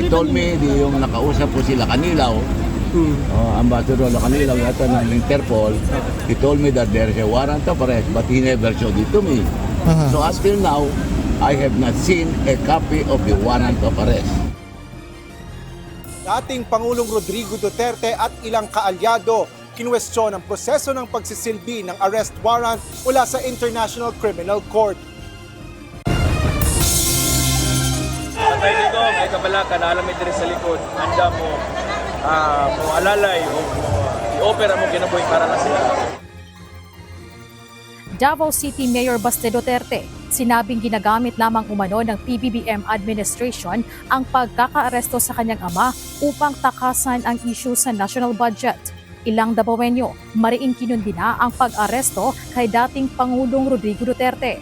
told me, yung nakausap po sila Kanilaw, Ambassador Kanilaw yata ng Interpol, he told me that there is a warrant of arrest, but he never showed it to me. So until now, I have not seen a copy of the warrant of arrest. Dating Pangulong Rodrigo Duterte at ilang kaalyado kinwestiyon ang proseso ng pagsisilbi ng arrest warrant mula sa International Criminal Court. Patay dito, may kabala ka na alamay diri sa likod. Handa mo, mo alalay o i-opera mo kinabuhi para na sila. Davao City Mayor Baste Duterte, sinabing ginagamit lamang umano ng PBBM administration ang pagkakaaresto sa kanyang ama upang takasan ang issue sa national budget. Ilang Davaoenyo, mariing kinundina ang pag-aresto kay dating Pangulong Rodrigo Duterte.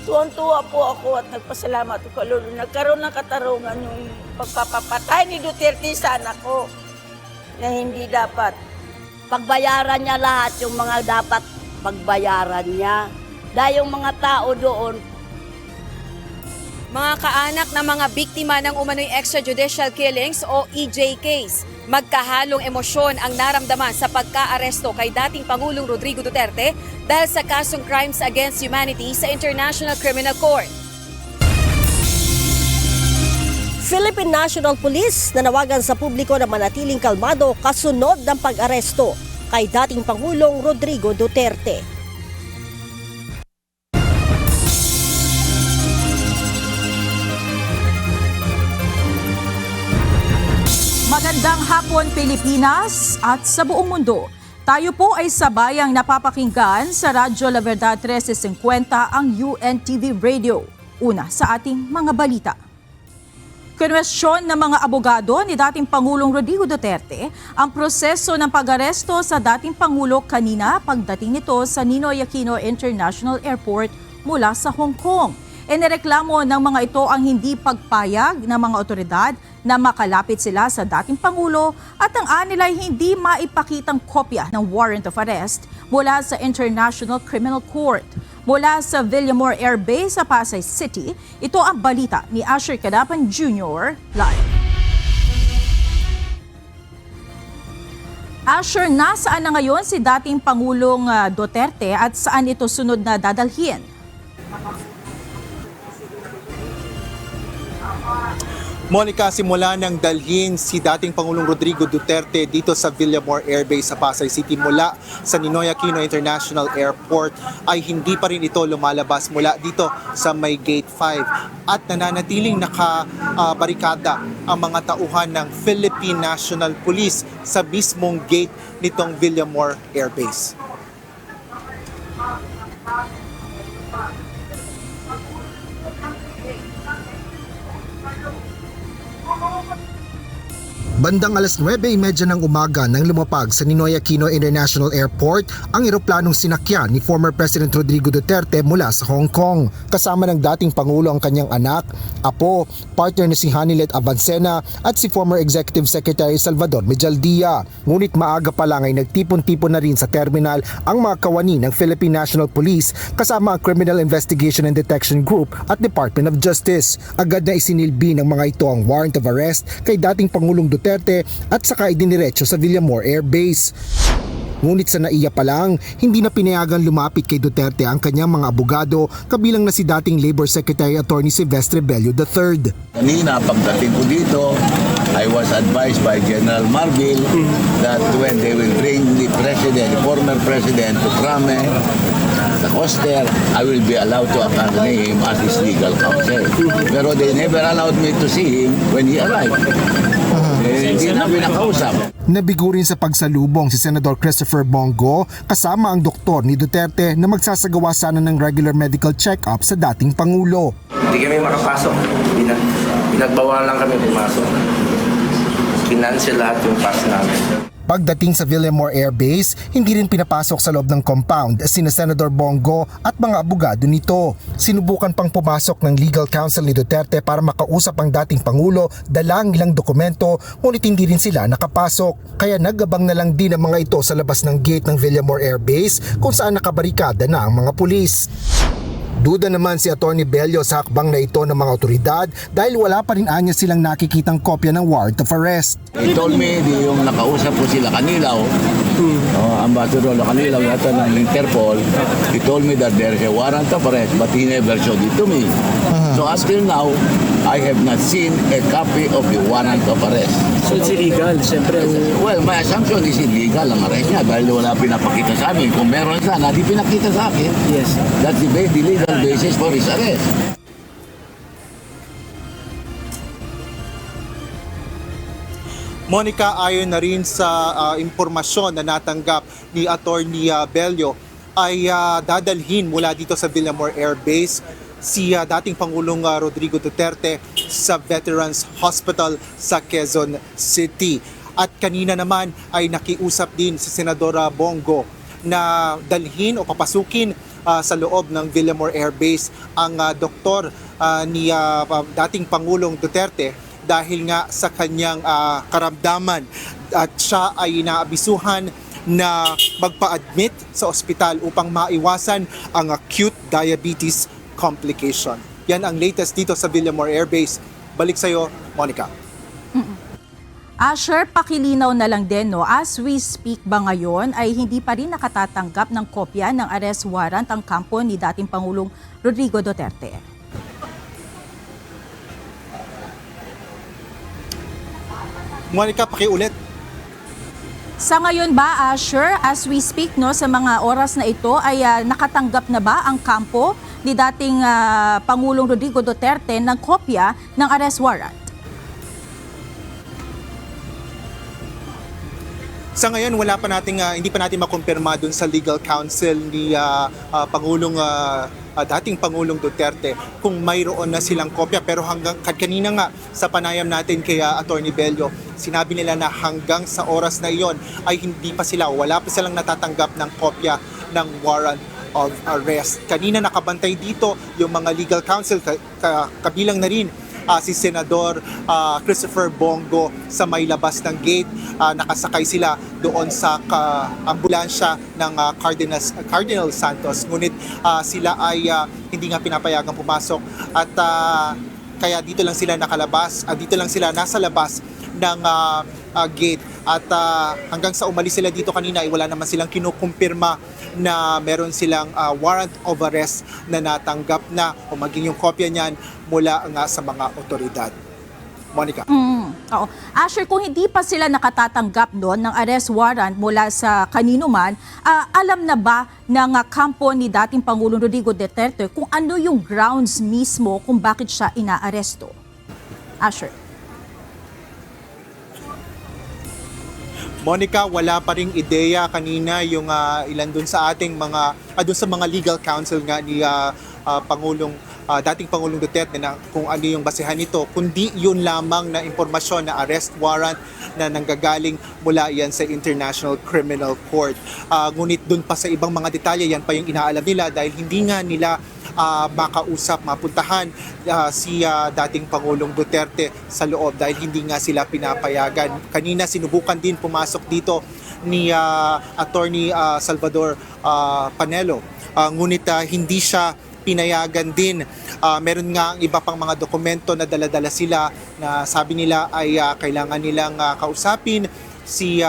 Tuwan-tuwa po ako at nagpasalamat ko lalo. Nagkaroon ng katarungan yung pagpapapatay ni Duterte sa anak ko na hindi dapat. Pagbayaran niya lahat yung mga dapat pagbayaran niya. Dahil yung mga tao doon, mga kaanak ng mga biktima ng umano'y extrajudicial killings o EJKs. Magkahalong emosyon ang naramdaman sa pagka-aresto kay dating Pangulong Rodrigo Duterte dahil sa kasong crimes against humanity sa International Criminal Court. Philippine National Police nanawagan sa publiko na manatiling kalmado kasunod ng pag-aresto kay dating Pangulong Rodrigo Duterte. Magandang hapon Pilipinas at sa buong mundo. Tayo po ay sabayang napapakinggan sa Radyo La Verdad 1350 ang UNTV Radio. Una sa ating mga balita. Kinwestiyon ng mga abogado ni dating Pangulong Rodrigo Duterte ang proseso ng pag-aresto sa dating Pangulo kanina pagdating nito sa Ninoy Aquino International Airport mula sa Hong Kong. Inireklamo ng mga ito ang hindi pagpayag ng mga otoridad na makalapit sila sa dating Pangulo at ang anila ay hindi maipakitang kopya ng warrant of arrest mula sa International Criminal Court. Mula sa Villamor Air Base sa Pasay City, ito ang balita ni Asher Cadapan Jr. live. Asher, nasaan na ngayon si dating Pangulong Duterte at saan ito sunod na dadalhin? Monica, simula nang dalhin si dating Pangulong Rodrigo Duterte dito sa Villamor Air Base sa Pasay City mula sa Ninoy Aquino International Airport ay hindi pa rin ito lumalabas mula dito sa may Gate 5 at nananatiling nakabarikada ang mga tauhan ng Philippine National Police sa mismong gate nitong Villamor Air Base. Bandang alas 9:30 ng umaga nang lumapag sa Ninoy Aquino International Airport ang eroplanong sinakyan ni former President Rodrigo Duterte mula sa Hong Kong. Kasama ng dating Pangulo ang kanyang anak, apo, partner na si Hanilet Avancena at si former Executive Secretary Salvador Medjaldia. Ngunit maaga pa lang ay nagtipon-tipon na rin sa terminal ang mga kawani ng Philippine National Police kasama ang Criminal Investigation and Detection Group at Department of Justice. Agad na isinilbi ng mga ito ang warrant of arrest kay dating Pangulong Duterte at saka idiniretso sa Villamor Air Base. Ngunit sa naiya pa lang, hindi na pinayagan lumapit kay Duterte ang kanyang mga abogado kabilang na si dating Labor Secretary Attorney Silvestre Bello III. Kanina, pagdating ko dito, I was advised by General Marbil that when they will bring the former president to Krame, the Coster, I will be allowed to accompany him as his legal counsel. Pero they never allowed me to see him when he arrived. Hindi na pinakausap. Nabigo rin sa pagsalubong si Senator Christopher Bongo kasama ang doktor ni Duterte na magsasagawa sana ng regular medical check-up sa dating Pangulo. Hindi kami makapasok. Pinagbawalan lang kami pumasok. Kinansel lahat yung pass namin. Pagdating sa Villamor Air Base, hindi rin pinapasok sa loob ng compound sina Senator Bongo at mga abogado nito. Sinubukan pang pumasok ng legal counsel ni Duterte para makausap ang dating Pangulo, dala ang ilang dokumento, ngunit hindi rin sila nakapasok. Kaya nagabang na lang din ang mga ito sa labas ng gate ng Villamor Air Base kung saan nakabarikada na ang mga pulis. Duda naman si Atty. Bello sa hakbang na ito ng mga otoridad dahil wala pa rin anya silang nakikitang kopya ng warrant of arrest. He told me, yung nakausap ko sila Kanilaw, Ambassador Kanilaw yata ng Interpol, he told me that there's a warrant of arrest but he never showed it to me. So until now, I have not seen a copy of the warrant of arrest. So it's illegal, siyempre. Well, my assumption is illegal ang arrest niya dahil wala pinapakita sa amin. Kung meron sana, di pinakita sa akin. Yes. That's the legal basis for his arrest. Monica, ayon na rin sa impormasyon na natanggap ni Atty. Bello, ay dadalhin mula dito sa Villamor Air Base si dating Pangulong Rodrigo Duterte sa Veterans Hospital sa Quezon City. At kanina naman ay nakiusap din si Senadora Bongo na dalhin o papasukin sa loob ng Villamor Air Base ang doktor ni dating Pangulong Duterte dahil nga sa kanyang karamdaman at siya ay inaabisuhan na magpa-admit sa ospital upang maiwasan ang acute diabetes complication. Yan ang latest dito sa Villamor Air Base. Balik sa'yo, Monica. Asher, pakilinaw na lang din, no? As we speak ba ngayon ay hindi pa rin nakatatanggap ng kopya ng arrest warrant ang kampo ni dating Pangulong Rodrigo Duterte. Monica, pakiulit. Sa ngayon ba, Asher, as we speak, no, sa mga oras na ito ay nakatanggap na ba ang kampo ni dating Pangulong Rodrigo Duterte ng kopya ng arrest warrant? Sa ngayon, wala pa nating, hindi pa natin makumpirma dun sa legal counsel ni dating Pangulong Duterte kung mayroon na silang kopya. Pero hanggang kanina nga sa panayam natin kay Atty. Bello, sinabi nila na hanggang sa oras na iyon ay wala pa silang natatanggap ng kopya ng warrant of arrest. Kanina nakabantay dito yung mga legal counsel, kabilang na rin si Senador Christopher Bongo sa may labas ng gate. Nakasakay sila doon sa ambulansya ng Cardinal Santos. Ngunit sila ay hindi nga pinapayagang pumasok at kaya dito lang sila nakalabas, dito lang sila nasa labas ng gate at hanggang sa umalis sila dito kanina ay wala naman silang kinukumpirma na meron silang warrant of arrest na natanggap na o maging yung kopya niyan mula nga sa mga otoridad. Monica. Oo. Asher, kung hindi pa sila nakatatanggap doon ng arrest warrant mula sa kanino man, alam na ba ng kampo ni dating Pangulong Rodrigo Duterte kung ano yung grounds mismo kung bakit siya inaaresto? Asher. Monica, wala pa ring ideya kanina yung ilan dun sa ating dun sa mga legal counsel nga ni dating Pangulong Duterte na kung ano yung basehan nito, kundi yun lamang na impormasyon na arrest warrant na nanggagaling mula yan sa International Criminal Court. Ngunit dun pa sa ibang mga detalye, yan pa yung inaalam nila dahil hindi nga nila mapuntahan si dating Pangulong Duterte sa loob dahil hindi nga sila pinapayagan. Kanina sinubukan din pumasok dito ni Attorney Salvador Panelo. Ngunit hindi siya pinayagan din. Meron nga ang iba pang mga dokumento na dala-dala sila na sabi nila ay kailangan nilang kausapin si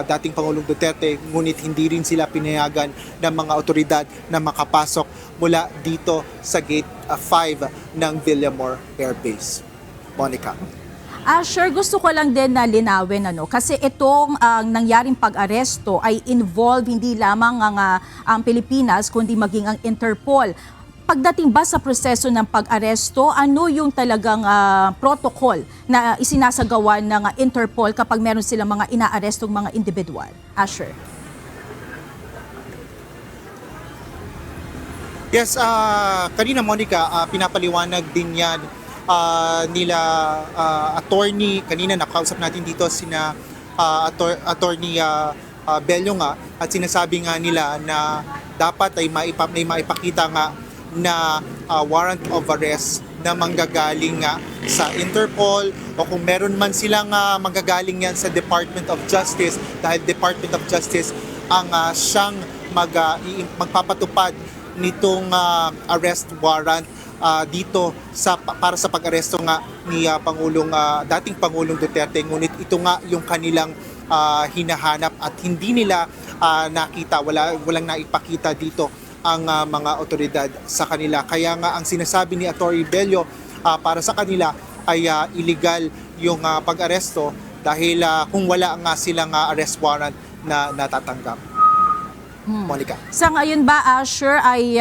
dating Pangulong Duterte, ngunit hindi rin sila pinayagan ng mga otoridad na makapasok mula dito sa Gate 5 ng Villamor Air Base. Monica. Sure, gusto ko lang din na linawin kasi itong nangyaring pag-aresto ay involve hindi lamang ang Pilipinas kundi maging ang Interpol. Pagdating ba sa proseso ng pag-aresto, ano yung talagang protocol na isinasagawa ng Interpol kapag meron silang mga inaarestong mga individual? Asher. Yes, kanina Monica, pinapaliwanag din yan nila attorney, kanina nakausap natin dito sina attorney Bello nga at sinasabi nga nila na dapat ay maipakita nga na warrant of arrest na manggagaling nga sa Interpol o kung meron man silang manggagaling yan sa Department of Justice dahil Department of Justice ang siyang magpapatupad nitong arrest warrant dito para sa pag-aresto nga ni dating Pangulong Duterte. Ngunit ito nga yung kanilang hinahanap at hindi nila nakita, walang naipakita dito ang mga otoridad sa kanila. Kaya nga ang sinasabi ni Atty. Bello para sa kanila ay illegal yung pag-aresto dahil kung wala nga silang arrest warrant na natatanggap. Monica. Sa ngayon ba, Asher, ay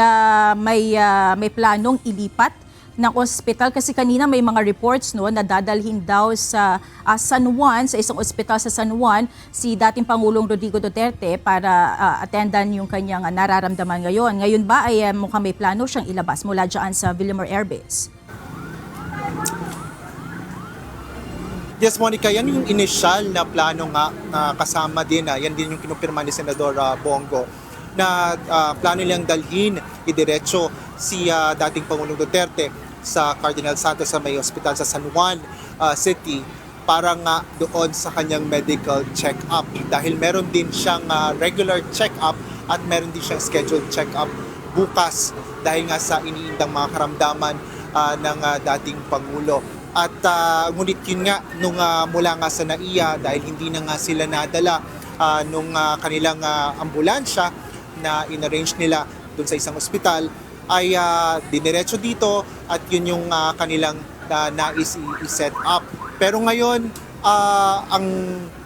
may planong ilipat ng ospital? Kasi kanina may mga reports na dadalhin daw sa San Juan, sa isang ospital sa San Juan, si dating Pangulong Rodrigo Duterte para attendan yung kanyang nararamdaman ngayon. Ngayon ba ay mukhang may plano siyang ilabas mula dyan sa Villamor Air Base? Yes, Monica, yan yung initial na plano nga kasama din. Yan din yung kinumpirma ni Senador Bongo na plano nilang dalhin idiretso si dating Pangulong Duterte sa Cardinal Santos sa may hospital sa San Juan City para nga doon sa kanyang medical check-up. Dahil meron din siyang regular check-up at meron din siyang scheduled check-up bukas dahil nga sa iniindang mga karamdaman ng dating Pangulo. At ngunit yun nga, nung mula nga sa NAIA, dahil hindi na nga sila nadala nung kanilang ambulansya na inarrange nila dun sa isang ospital, ay diniretso dito at yun yung kanilang nais i-set up. Pero ngayon, ang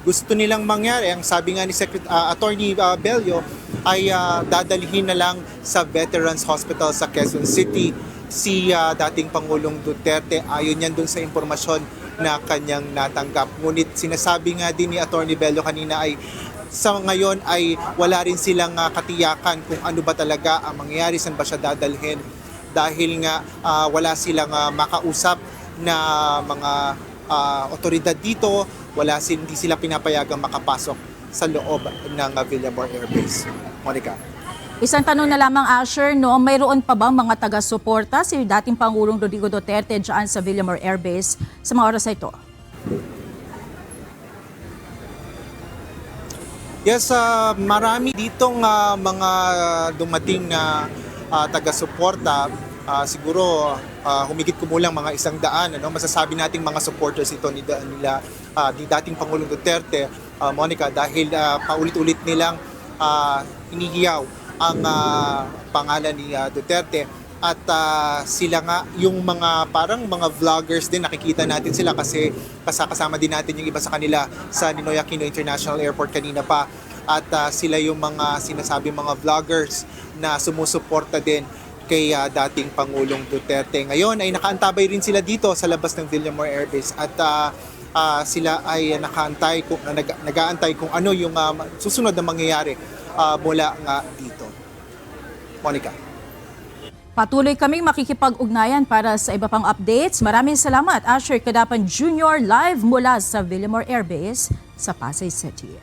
gusto nilang mangyari, ang sabi nga ni Atty. Bello, ay dadalhin na lang sa Veterans Hospital sa Quezon City si dating Pangulong Duterte. Ayon yan dun sa impormasyon na kanyang natanggap. Ngunit sinasabi nga din ni Atty. Bello kanina ay sa ngayon ay wala rin silang katiyakan kung ano ba talaga ang mangyayari, saan ba siya dadalhin. Dahil nga wala silang makausap na mga otoridad dito, hindi sila pinapayagang makapasok sa loob ng Villamor Air Base. Monica. Isang tanong na lamang, Asher, mayroon pa bang mga taga-suporta si dating Pangulong Rodrigo Duterte dyan sa Villamor Air Base sa mga oras na ito? Yes, marami ditong mga dumating na taga-suporta. Siguro humigit kumulang mga 100. Masasabi nating mga supporters ito ni dating Pangulong Duterte, Monica, dahil paulit-ulit nilang inihiyaw ang pangalan ni Duterte. At sila nga, yung parang mga vloggers din, nakikita natin sila kasi kasama din natin yung iba sa kanila sa Ninoy Aquino International Airport kanina pa. At sila yung mga sinasabi mga vloggers na sumusuporta din kay dating Pangulong Duterte. Ngayon ay nakaantabay rin sila dito sa labas ng Villamor Air Base at sila ay nag-aantay kung ano yung susunod na mangyayari mula nga dito. Monica. Patuloy kaming makikipag-ugnayan para sa iba pang updates. Maraming salamat, Asher Cadapan Jr. live mula sa Villamor Air Base sa Pasay City.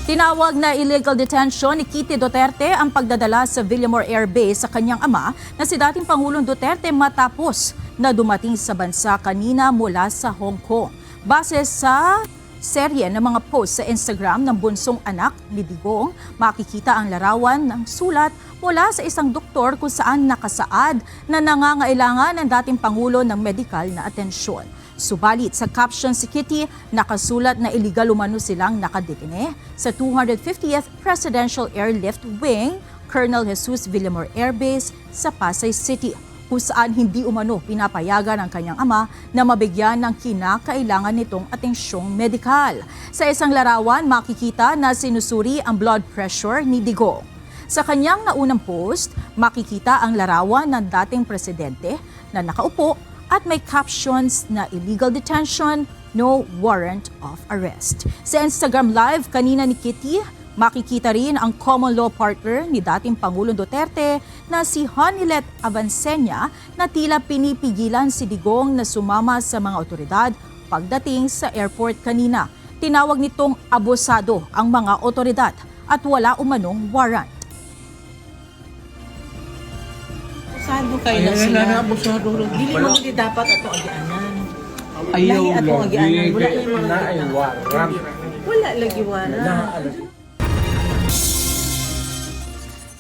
Tinawag na illegal detention ni Kitty Duterte ang pagdadala sa Villamor Air Base sa kanyang ama na si dating Pangulong Duterte matapos na dumating sa bansa kanina mula sa Hong Kong. Base sa serye ng mga post sa Instagram ng bunsong anak ni Digong, makikita ang larawan ng sulat mula sa isang doktor kung saan nakasaad na nangangailangan ng dating Pangulo ng medikal na atensyon. Subalit sa caption si Kitty, nakasulat na iligal umano silang nakadetine sa 250th Presidential Airlift Wing, Colonel Jesus Villamor Air Base sa Pasay City, kung saan hindi umano pinapayagan ng kanyang ama na mabigyan ng kinakailangan nitong atensyong medikal. Sa isang larawan, makikita na sinusuri ang blood pressure ni Digong. Sa kanyang naunang post, makikita ang larawan ng dating presidente na nakaupo at may captions na illegal detention, no warrant of arrest. Sa Instagram Live kanina ni Kitty, makikita rin ang common law partner ni dating Pangulong Duterte na si Honilet Avancenia na tila pinipigilan si Digong na sumama sa mga otoridad pagdating sa airport kanina. Tinawag nitong abusado ang mga otoridad at wala umanong warrant. Abusado kayo na sila. Abusado. Dili mo hindi dapat ato agianan. Ayaw lahi ato agianan. Wala lagi yung na mga ay warrant. wala lagi warrant.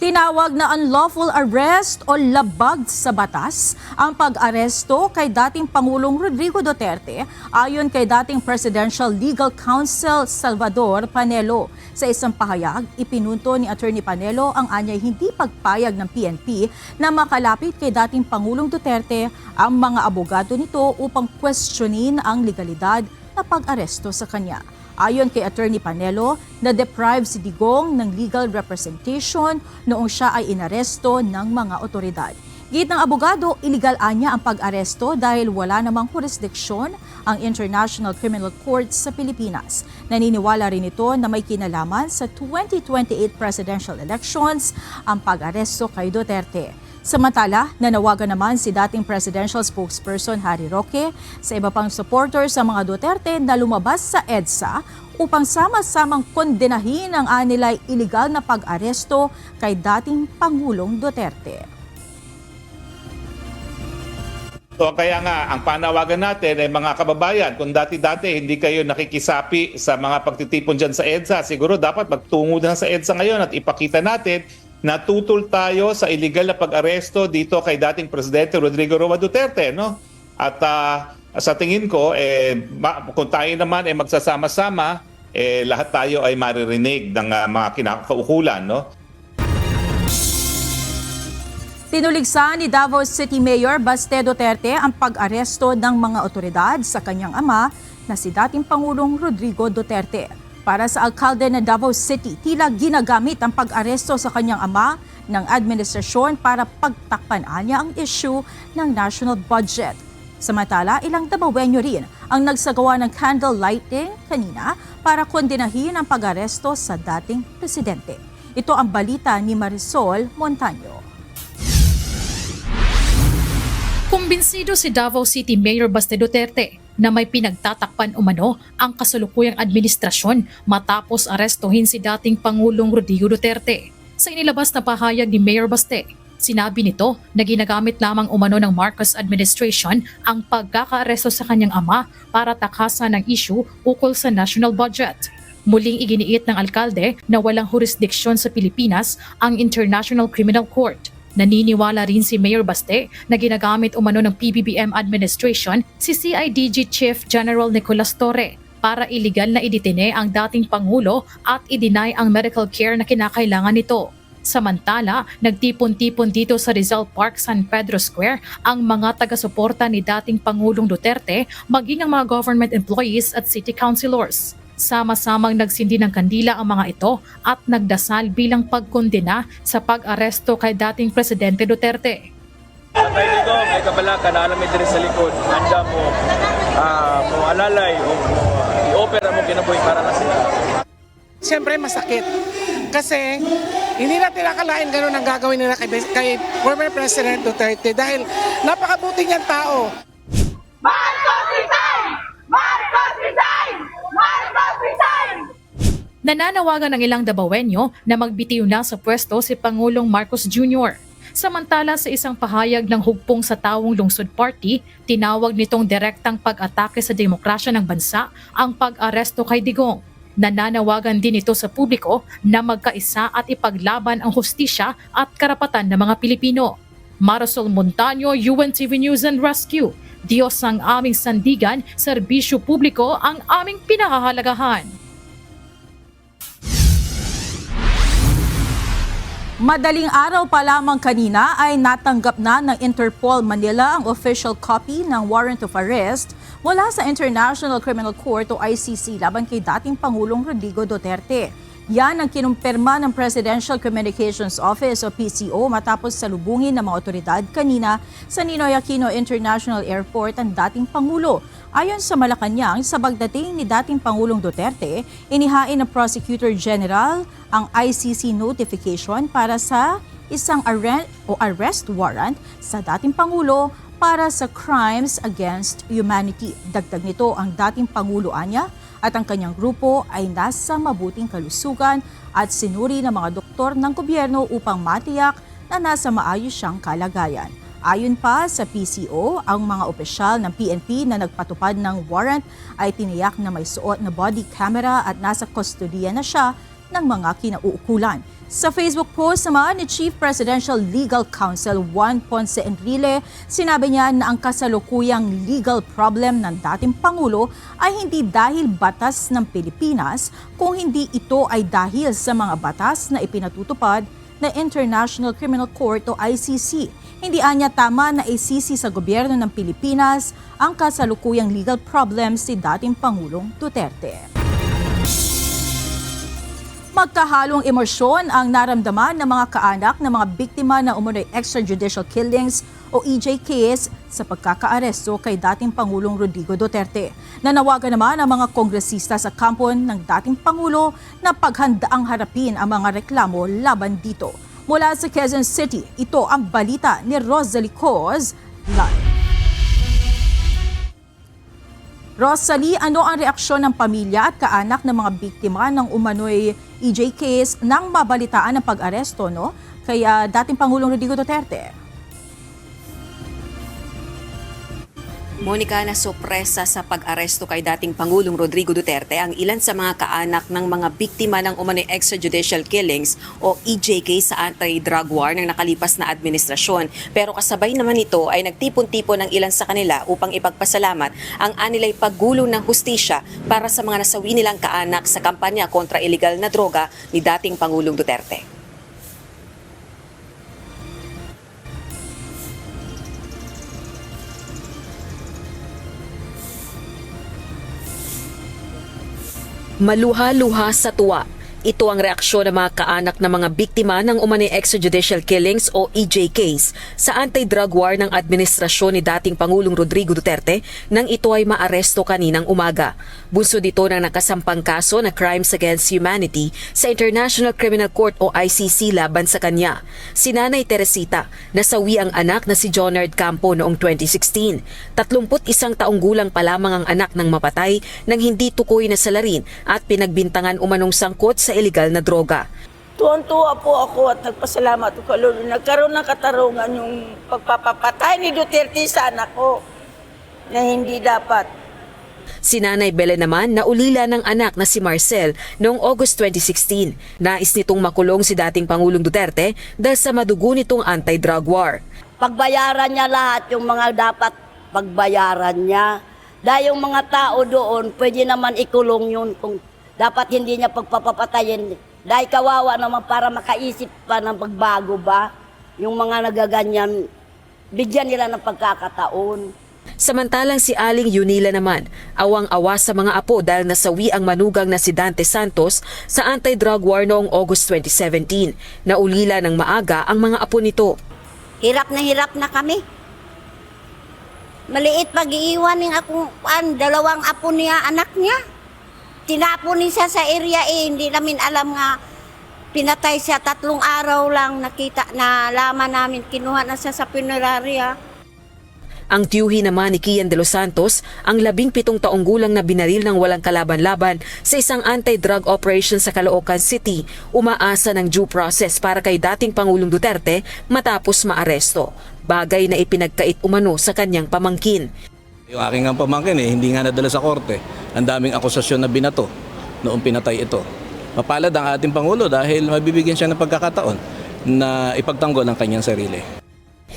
Tinawag na unlawful arrest o labag sa batas ang pag-aresto kay dating Pangulong Rodrigo Duterte ayon kay dating Presidential Legal Counsel Salvador Panelo. Sa isang pahayag, ipinunto ni Attorney Panelo ang anyay hindi pagpayag ng PNP na makalapit kay dating Pangulong Duterte ang mga abogado nito upang questionin ang legalidad na pag-aresto sa kanya. Ayon kay Attorney Panelo, na-deprive si Digong ng legal representation noong siya ay inaresto ng mga otoridad. Git ng abogado, iligal anya ang pag-aresto dahil wala namang jurisdiksyon ang International Criminal Court sa Pilipinas. Naniniwala rin ito na may kinalaman sa 2028 presidential elections ang pag-aresto kay Duterte. Samantala, nanawagan naman si dating presidential spokesperson Harry Roque sa iba pang supporters sa mga Duterte na lumabas sa EDSA upang sama-samang kondenahin ang anilay iligal na pag-aresto kay dating Pangulong Duterte. So kaya nga, ang panawagan natin ay mga kababayan, kung dati-dati hindi kayo nakikisapi sa mga pagtitipon dyan sa EDSA, siguro dapat magtungo na sa EDSA ngayon at ipakita natin na tutol tayo sa illegal na pag-aresto dito kay dating Presidente Rodrigo Roa Duterte, no? At sa tingin ko, kung tayo naman ay magsasama-sama, lahat tayo ay maririnig ng mga kinakaukulan, no? Tinuligsa ni Davao City Mayor Baste Duterte ang pag-aresto ng mga otoridad sa kanyang ama na si dating Pangulong Rodrigo Duterte. Para sa alkalde ng Davao City, tila ginagamit ang pag-aresto sa kanyang ama ng administrasyon para pagtakpan niya ang issue ng national budget. Samantala, ilang Davaoenyo rin ang nagsagawa ng candle lighting kanina para kondenahin ang pag-aresto sa dating presidente. Ito ang balita ni Marisol Montaño. Kumbinsido si Davao City Mayor Baste Duterte na may pinagtatakpan umano ang kasalukuyang administrasyon matapos arestuhin si dating Pangulong Rodrigo Duterte. Sa inilabas na pahayag ni Mayor Baste, sinabi nito na ginagamit lamang umano ng Marcos administration ang pagkakaaresto sa kanyang ama para takasan ang issue ukol sa national budget. Muling iginiit ng alkalde na walang jurisdiksyon sa Pilipinas ang International Criminal Court. Naniniwala rin si Mayor Baste na ginagamit umano ng PBBM administration si CIDG Chief General Nicolas Torre para iligal na idetine ang dating Pangulo at i-deny ang medical care na kinakailangan nito. Samantala, nagtipon-tipon dito sa Rizal Park, San Pedro Square ang mga taga-suporta ni dating Pangulong Duterte maging ang mga government employees at city councilors. Sama-samang nagsindi ng kandila ang mga ito at nagdasal bilang pagkondena sa pag-aresto kay dating Presidente Duterte. Tatay Digong, ay kabalaka na alam mo diri sa likod, handa mo alalay o i-opera mo kinabuhi para na sila. Siyempre masakit. Kasi hindi natin nakalain gano'n ang gagawin nila kay former President Duterte dahil napakabuti niyang tao. Marcos resign! Marcos resign! Marcos resign! Nananawagan ng ilang Davaoenyo na magbitiw na sa pwesto si Pangulong Marcos Jr. Samantala sa isang pahayag ng hugpong sa Tawong Lungsod Party, tinawag nitong direktang pag-atake sa demokrasya ng bansa ang pag-aresto kay Digong. Nananawagan din ito sa publiko na magkaisa at ipaglaban ang hustisya at karapatan ng mga Pilipino. Marisol Montaño, UNTV News and Rescue. Diyos ang aming sandigan, serbisyo publiko ang aming pinahahalagahan. Madaling araw pa lamang kanina ay natanggap na ng Interpol Manila ang official copy ng warrant of arrest mula sa International Criminal Court o ICC laban kay dating Pangulong Rodrigo Duterte. Yan ang kinumpirma ng Presidential Communications Office o PCO matapos salubungin ng mga otoridad kanina sa Ninoy Aquino International Airport ang dating Pangulo. Ayon sa Malacanang, sa pagdating ni dating Pangulong Duterte, inihain ng Prosecutor General ang ICC notification para sa isang arrest warrant sa dating Pangulo para sa crimes against humanity. Dagdag nito ang dating Pangulo anya at ang kanyang grupo ay nasa mabuting kalusugan at sinuri ng mga doktor ng gobyerno upang matiyak na nasa maayos siyang kalagayan. Ayon pa sa PCO, ang mga opisyal ng PNP na nagpatupad ng warrant ay tiniyak na may suot na body camera at nasa kustodiya na siya ng mga kinauukulan. Sa Facebook post naman ni Chief Presidential Legal Counsel Juan Ponce Enrile, sinabi niya na ang kasalukuyang legal problem ng dating Pangulo ay hindi dahil batas ng Pilipinas, kung hindi ito ay dahil sa mga batas na ipinatutupad ng International Criminal Court o ICC. Hindi anya tama na isisi sa gobyerno ng Pilipinas ang kasalukuyang legal problem si dating Pangulong Duterte. Magkahalong emosyon ang naramdaman ng mga kaanak ng mga biktima ng umunoy extrajudicial killings o EJKs sa pagkakaaresto kay dating Pangulong Rodrigo Duterte. Nanawagan naman ang mga kongresista sa kampo ng dating Pangulo na paghandaang harapin ang mga reklamo laban dito. Mula sa Quezon City, ito ang balita ni Rosalie Coz live. Rosalie, ano ang reaksyon ng pamilya at kaanak ng mga biktima ng umano'y EJ case nang mabalitaan ng pag-aresto kay dating Pangulong Rodrigo Duterte? Monica, nasopresa sa pag-aresto kay dating Pangulong Rodrigo Duterte ang ilan sa mga kaanak ng mga biktima ng umano'y extrajudicial killings o EJK sa anti-drug war ng nakalipas na administrasyon. Pero kasabay naman ito ay nagtipon-tipon ng ilan sa kanila upang ipagpasalamat ang anilay paggulong ng hustisya para sa mga nasawi nilang kaanak sa kampanya kontra illegal na droga ni dating Pangulong Duterte. Maluha-luha sa tuwa. Ito ang reaksyon ng mga kaanak ng mga biktima ng umano'y extrajudicial killings o EJKs sa anti-drug war ng administrasyon ni dating Pangulong Rodrigo Duterte nang ito ay maaresto kaninang umaga. Bunso dito ng nakasampang kaso na crimes against humanity sa International Criminal Court o ICC laban sa kanya. Si Nanay Teresita, nasawi ang anak na si Jonard Campo noong 2016. 31 taong gulang pa lamang ang anak ng mapatay nang hindi tukoy na salarin at pinagbintangan umanong sangkot sa illegal na droga. Tuwan-tuwa po ako at nagpasalamat ako. Nagkaroon ng katarungan yung pagpapapatay ni Duterte sa anak ko na hindi dapat. Si Nanay Belen naman naulila ng anak na si Marcel noong August 2016. Nais nitong makulong si dating Pangulong Duterte dahil sa madugo nitong anti-drug war. Pagbayaran niya lahat yung mga dapat pagbayaran niya. Dahil yung mga tao doon, pwede naman ikulong yun kung dapat hindi niya pagpapatayin. Dahil kawawa naman para makaisip pa ng pagbago ba. Yung mga nagaganyan, bigyan nila ng pagkakataon. Samantalang si Aling Yunila naman, awang-awa sa mga apo dahil nasawi ang manugang na si Dante Santos sa anti-drug war noong August 2017. Naulila ng maaga ang mga apo nito. Hirap na kami. Maliit pag-iiwan ng akong dalawang apo niya, anak niya. Tinapon niya sa area hindi namin alam nga pinatay siya 3 araw lang nalaman namin kinuha na siya sa punerarya. Ang tiyuhi naman ni Kian de los Santos, ang 17 taong gulang na binaril ng walang kalaban-laban sa isang anti-drug operation sa Caloocan City, umaasa ng due process para kay dating Pangulong Duterte matapos maaresto, bagay na ipinagkait umano sa kanyang pamangkin. Yung aking ang pamangkin hindi nga nadala sa korte. Ang daming akusasyon na binato noong pinatay ito. Mapalad ang ating Pangulo dahil mabibigyan siya ng pagkakataon na ipagtanggol ang kanyang sarili.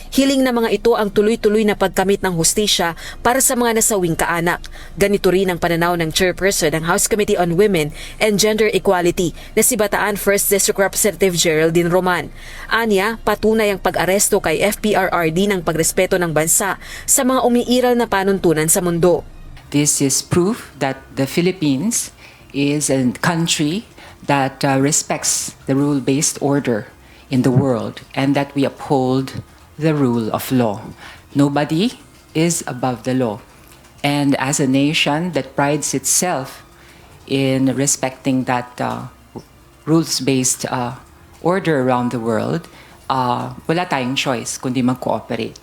Hiling na mga ito ang tuloy-tuloy na pagkamit ng hustisya para sa mga nasawing kaanak. Ganito rin ang pananaw ng chairperson ng House Committee on Women and Gender Equality na si Bataan 1st District Representative Geraldine Roman. Anya, patunay ang pag-aresto kay FPRRD ng pagrespeto ng bansa sa mga umiiral na panuntunan sa mundo. This is proof that the Philippines is a country that respects the rule-based order in the world and that we uphold the rule of law. Nobody is above the law. And as a nation that prides itself in respecting that rules-based order around the world, wala tayong choice kundi mag-cooperate.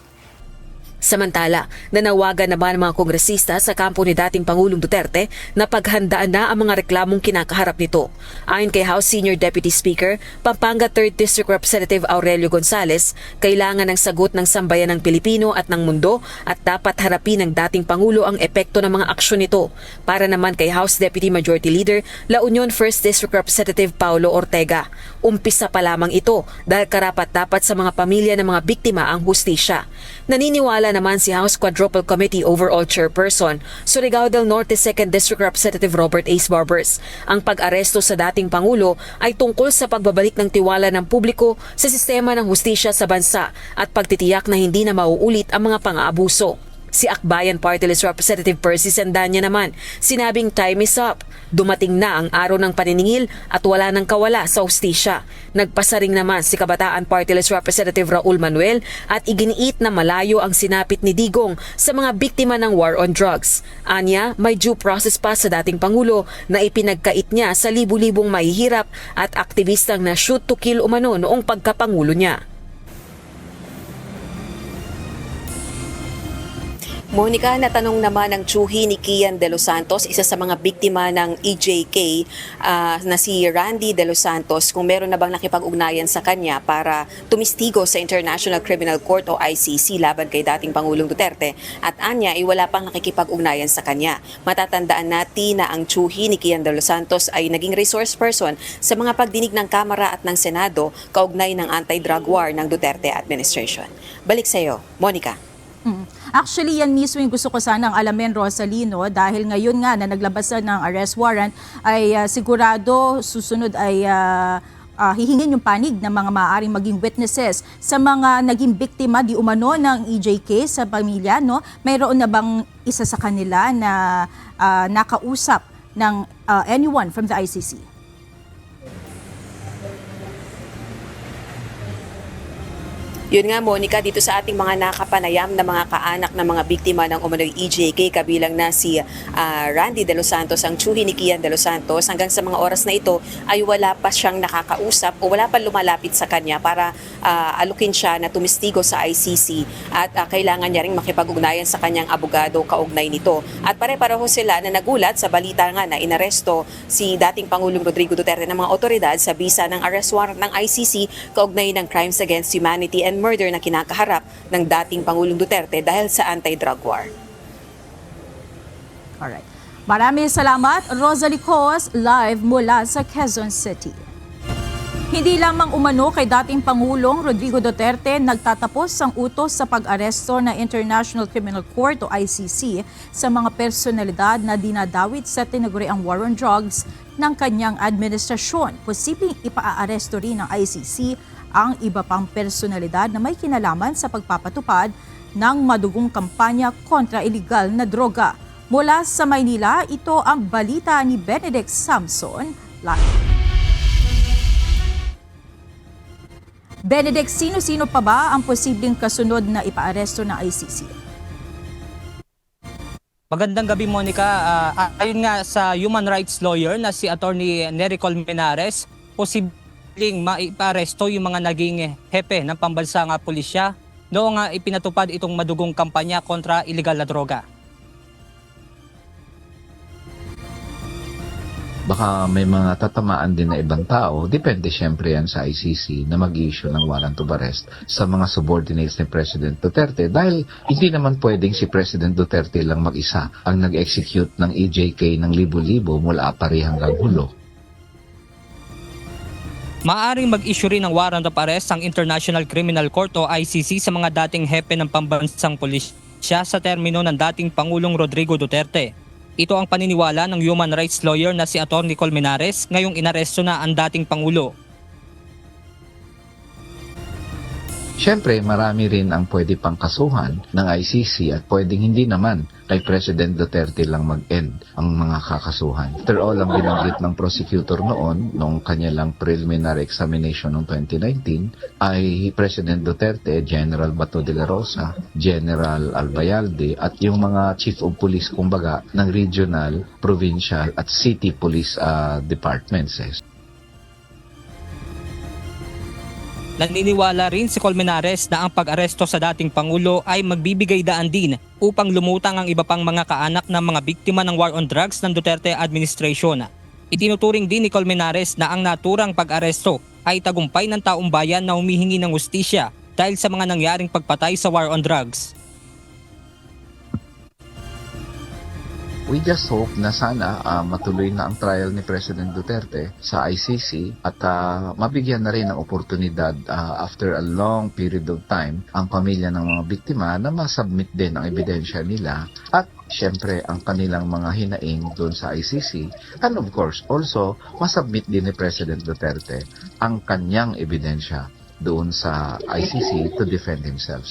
Samantala, nanawagan naman ang mga kongresista sa kampo ni dating Pangulong Duterte na paghandaan na ang mga reklamong kinakaharap nito. Ayon kay House Senior Deputy Speaker, Pampanga 3rd District Representative Aurelio Gonzales, kailangan ng sagot ng sambayan ng Pilipino at ng mundo at dapat harapin ng dating Pangulo ang epekto ng mga aksyon nito. Para naman kay House Deputy Majority Leader La Union 1st District Representative Paulo Ortega, umpisa pa lamang ito dahil karapat-dapat sa mga pamilya ng mga biktima ang hustisya. Naniniwala naman si House Quadruple Committee Overall Chairperson, Surigao del Norte 2nd District Representative Robert Ace Barbers. Ang pag-aresto sa dating Pangulo ay tungkol sa pagbabalik ng tiwala ng publiko sa sistema ng hustisya sa bansa at pagtitiyak na hindi na mauulit ang mga pang-aabuso. Si Akbayan Party List Representative Percy Sandanya naman, sinabing time is up. Dumating na ang araw ng paniningil at wala nang kawala sa hustisya. Nagpasaring naman si Kabataan Party List Representative Raul Manuel at iginiit na malayo ang sinapit ni Digong sa mga biktima ng war on drugs. Anya, may due process pa sa dating Pangulo na ipinagkait niya sa libu-libong mahihirap at aktivistang na shoot to kill umano noong pagkapangulo niya. Monica, natanong naman ng tsuhi ni Kian De Los Santos, isa sa mga biktima ng EJK na si Randy De Los Santos, kung meron na bang nakipag-ugnayan sa kanya para tumistigo sa International Criminal Court o ICC laban kay dating Pangulong Duterte, at anya ay wala pang nakikipag-ugnayan sa kanya. Matatandaan natin na ang tsuhi ni Kian De Los Santos ay naging resource person sa mga pagdinig ng Kamara at ng Senado kaugnay ng anti-drug war ng Duterte administration. Balik sa iyo, Monica. Actually, yan mismo yung gusto ko sanang alamin, Rosalino, dahil ngayon nga na naglabas ng arrest warrant ay sigurado susunod ay hihingin yung panig ng mga maaaring maging witnesses sa mga naging biktima di umano ng EJK sa pamilya. No? Mayroon na bang isa sa kanila na nakausap ng anyone from the ICC? Yun nga, Monica, dito sa ating mga nakapanayam na mga kaanak ng mga biktima ng umano'y EJK, kabilang na si Randy De Los Santos, ang tsuhi ni Kian De Los Santos, hanggang sa mga oras na ito ay wala pa siyang nakakausap o wala pa lumalapit sa kanya para alukin siya na tumistigo sa ICC at kailangan niya ring makipag-ugnayan sa kanyang abogado kaugnay nito. At pare-pareho sila na nagulat sa balita nga na inaresto si dating Pangulong Rodrigo Duterte ng mga otoridad sa bisa ng arrest warrant ng ICC kaugnay ng crimes against humanity and murder na kinakaharap ng dating Pangulong Duterte dahil sa anti-drug war. Alright. Maraming salamat, Rosalie Cos, live mula sa Quezon City. Hindi lamang umano kay dating Pangulong Rodrigo Duterte nagtatapos ang utos sa pag-aresto ng International Criminal Court o ICC sa mga personalidad na dinadawit sa tinaguriang war on drugs ng kanyang administrasyon. Posibleng ipaaresto rin ng ICC ang iba pang personalidad na may kinalaman sa pagpapatupad ng madugong kampanya kontra iligal na droga. Mula sa Maynila, ito ang balita ni Benedict Samson live. Benedict, sino-sino pa ba ang posibleng kasunod na ipaaresto ng ICC? Magandang gabi, Monica. Ayon nga sa human rights lawyer na si Attorney Nery Colmenares, posibleng maiparesto yung mga naging hepe ng pambansang pulisya noong ipinatupad itong madugong kampanya kontra iligal na droga. Baka may mga tatamaan din na ibang tao, depende syempre yan sa ICC na mag-issue ng warrant of arrest sa mga subordinates ni President Duterte dahil hindi naman pwedeng si President Duterte lang mag-isa ang nag-execute ng EJK ng libo-libo mula Apari hanggang Hulo. Maaring mag-issue rin ng warrant of arrest ang International Criminal Court o ICC sa mga dating hepe ng pambansang pulisya sa termino ng dating Pangulong Rodrigo Duterte. Ito ang paniniwala ng human rights lawyer na si Atty. Colmenares ngayong inaresto na ang dating Pangulo. Siyempre, marami rin ang pwede pang kasuhan ng ICC at pwedeng hindi naman kay President Duterte lang mag-end ang mga kakasuhan. After all, ang binanggit ng prosecutor noon, nung kanilang preliminary examination noong 2019, ay President Duterte, General Bato de la Rosa, General Albayalde, at yung mga chief of police, kumbaga, ng regional, provincial, at city police departments. Naniniwala rin si Colmenares na ang pag-aresto sa dating Pangulo ay magbibigay daan din upang lumutang ang iba pang mga kaanak ng mga biktima ng war on drugs ng Duterte administration. Itinuturing din ni Colmenares na ang naturang pag-aresto ay tagumpay ng taong bayan na humihingi ng hustisya dahil sa mga nangyaring pagpatay sa war on drugs. We just hope na sana matuloy na ang trial ni President Duterte sa ICC at mabigyan na rin ng oportunidad after a long period of time ang pamilya ng mga biktima na masubmit din ang ebidensya nila at syempre ang kanilang mga hinaing doon sa ICC, and of course also masubmit din ni President Duterte ang kanyang ebidensya doon sa ICC to defend himself.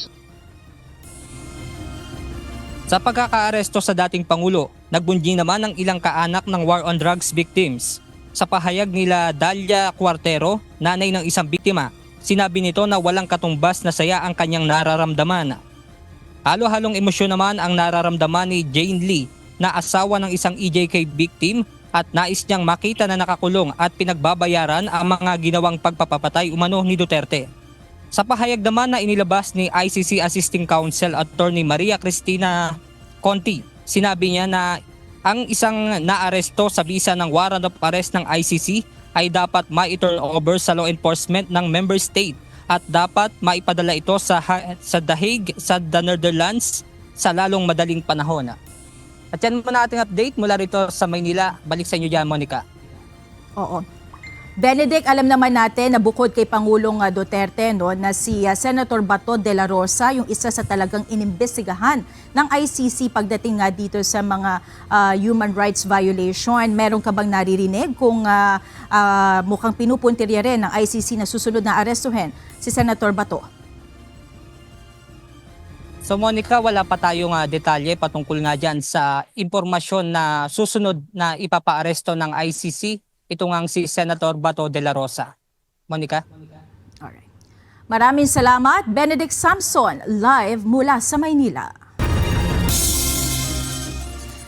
Sa pagkakaaresto sa dating Pangulo, nagbunyi naman ang ilang kaanak ng war on drugs victims. Sa pahayag nila Dalia Cuartero, nanay ng isang biktima, sinabi nito na walang katumbas na saya ang kanyang nararamdaman. Halo-halong emosyon naman ang nararamdaman ni Jane Lee na asawa ng isang EJK victim at nais niyang makita na nakakulong at pinagbabayaran ang mga ginawang pagpapapatay umano ni Duterte. Sa pahayag naman na inilabas ni ICC Assisting Counsel Attorney Maria Cristina Conti, sinabi niya na ang isang naaresto sa bisa ng warrant of arrest ng ICC ay dapat ma-turn over sa law enforcement ng member state at dapat maipadala ito sa The Hague sa The Netherlands sa lalong madaling panahon. At yan muna ating update mula rito sa Maynila. Balik sa inyo dyan, Monica. Oo. Benedict, alam naman natin na bukod kay Pangulong Duterte na si Senator Bato de la Rosa, yung isa sa talagang inimbestigahan ng ICC pagdating nga dito sa mga human rights violation. Meron ka bang naririnig kung mukhang pinupuntirya rin ng ICC na susunod na arestuhin si Senator Bato? So Monica, wala pa tayong detalye patungkol nga dyan sa impormasyon na susunod na ipapaaresto ng ICC. Ito ngang si Senator Bato de la Rosa. Monica? Alright. Maraming salamat, Benedict Samson, live mula sa Maynila.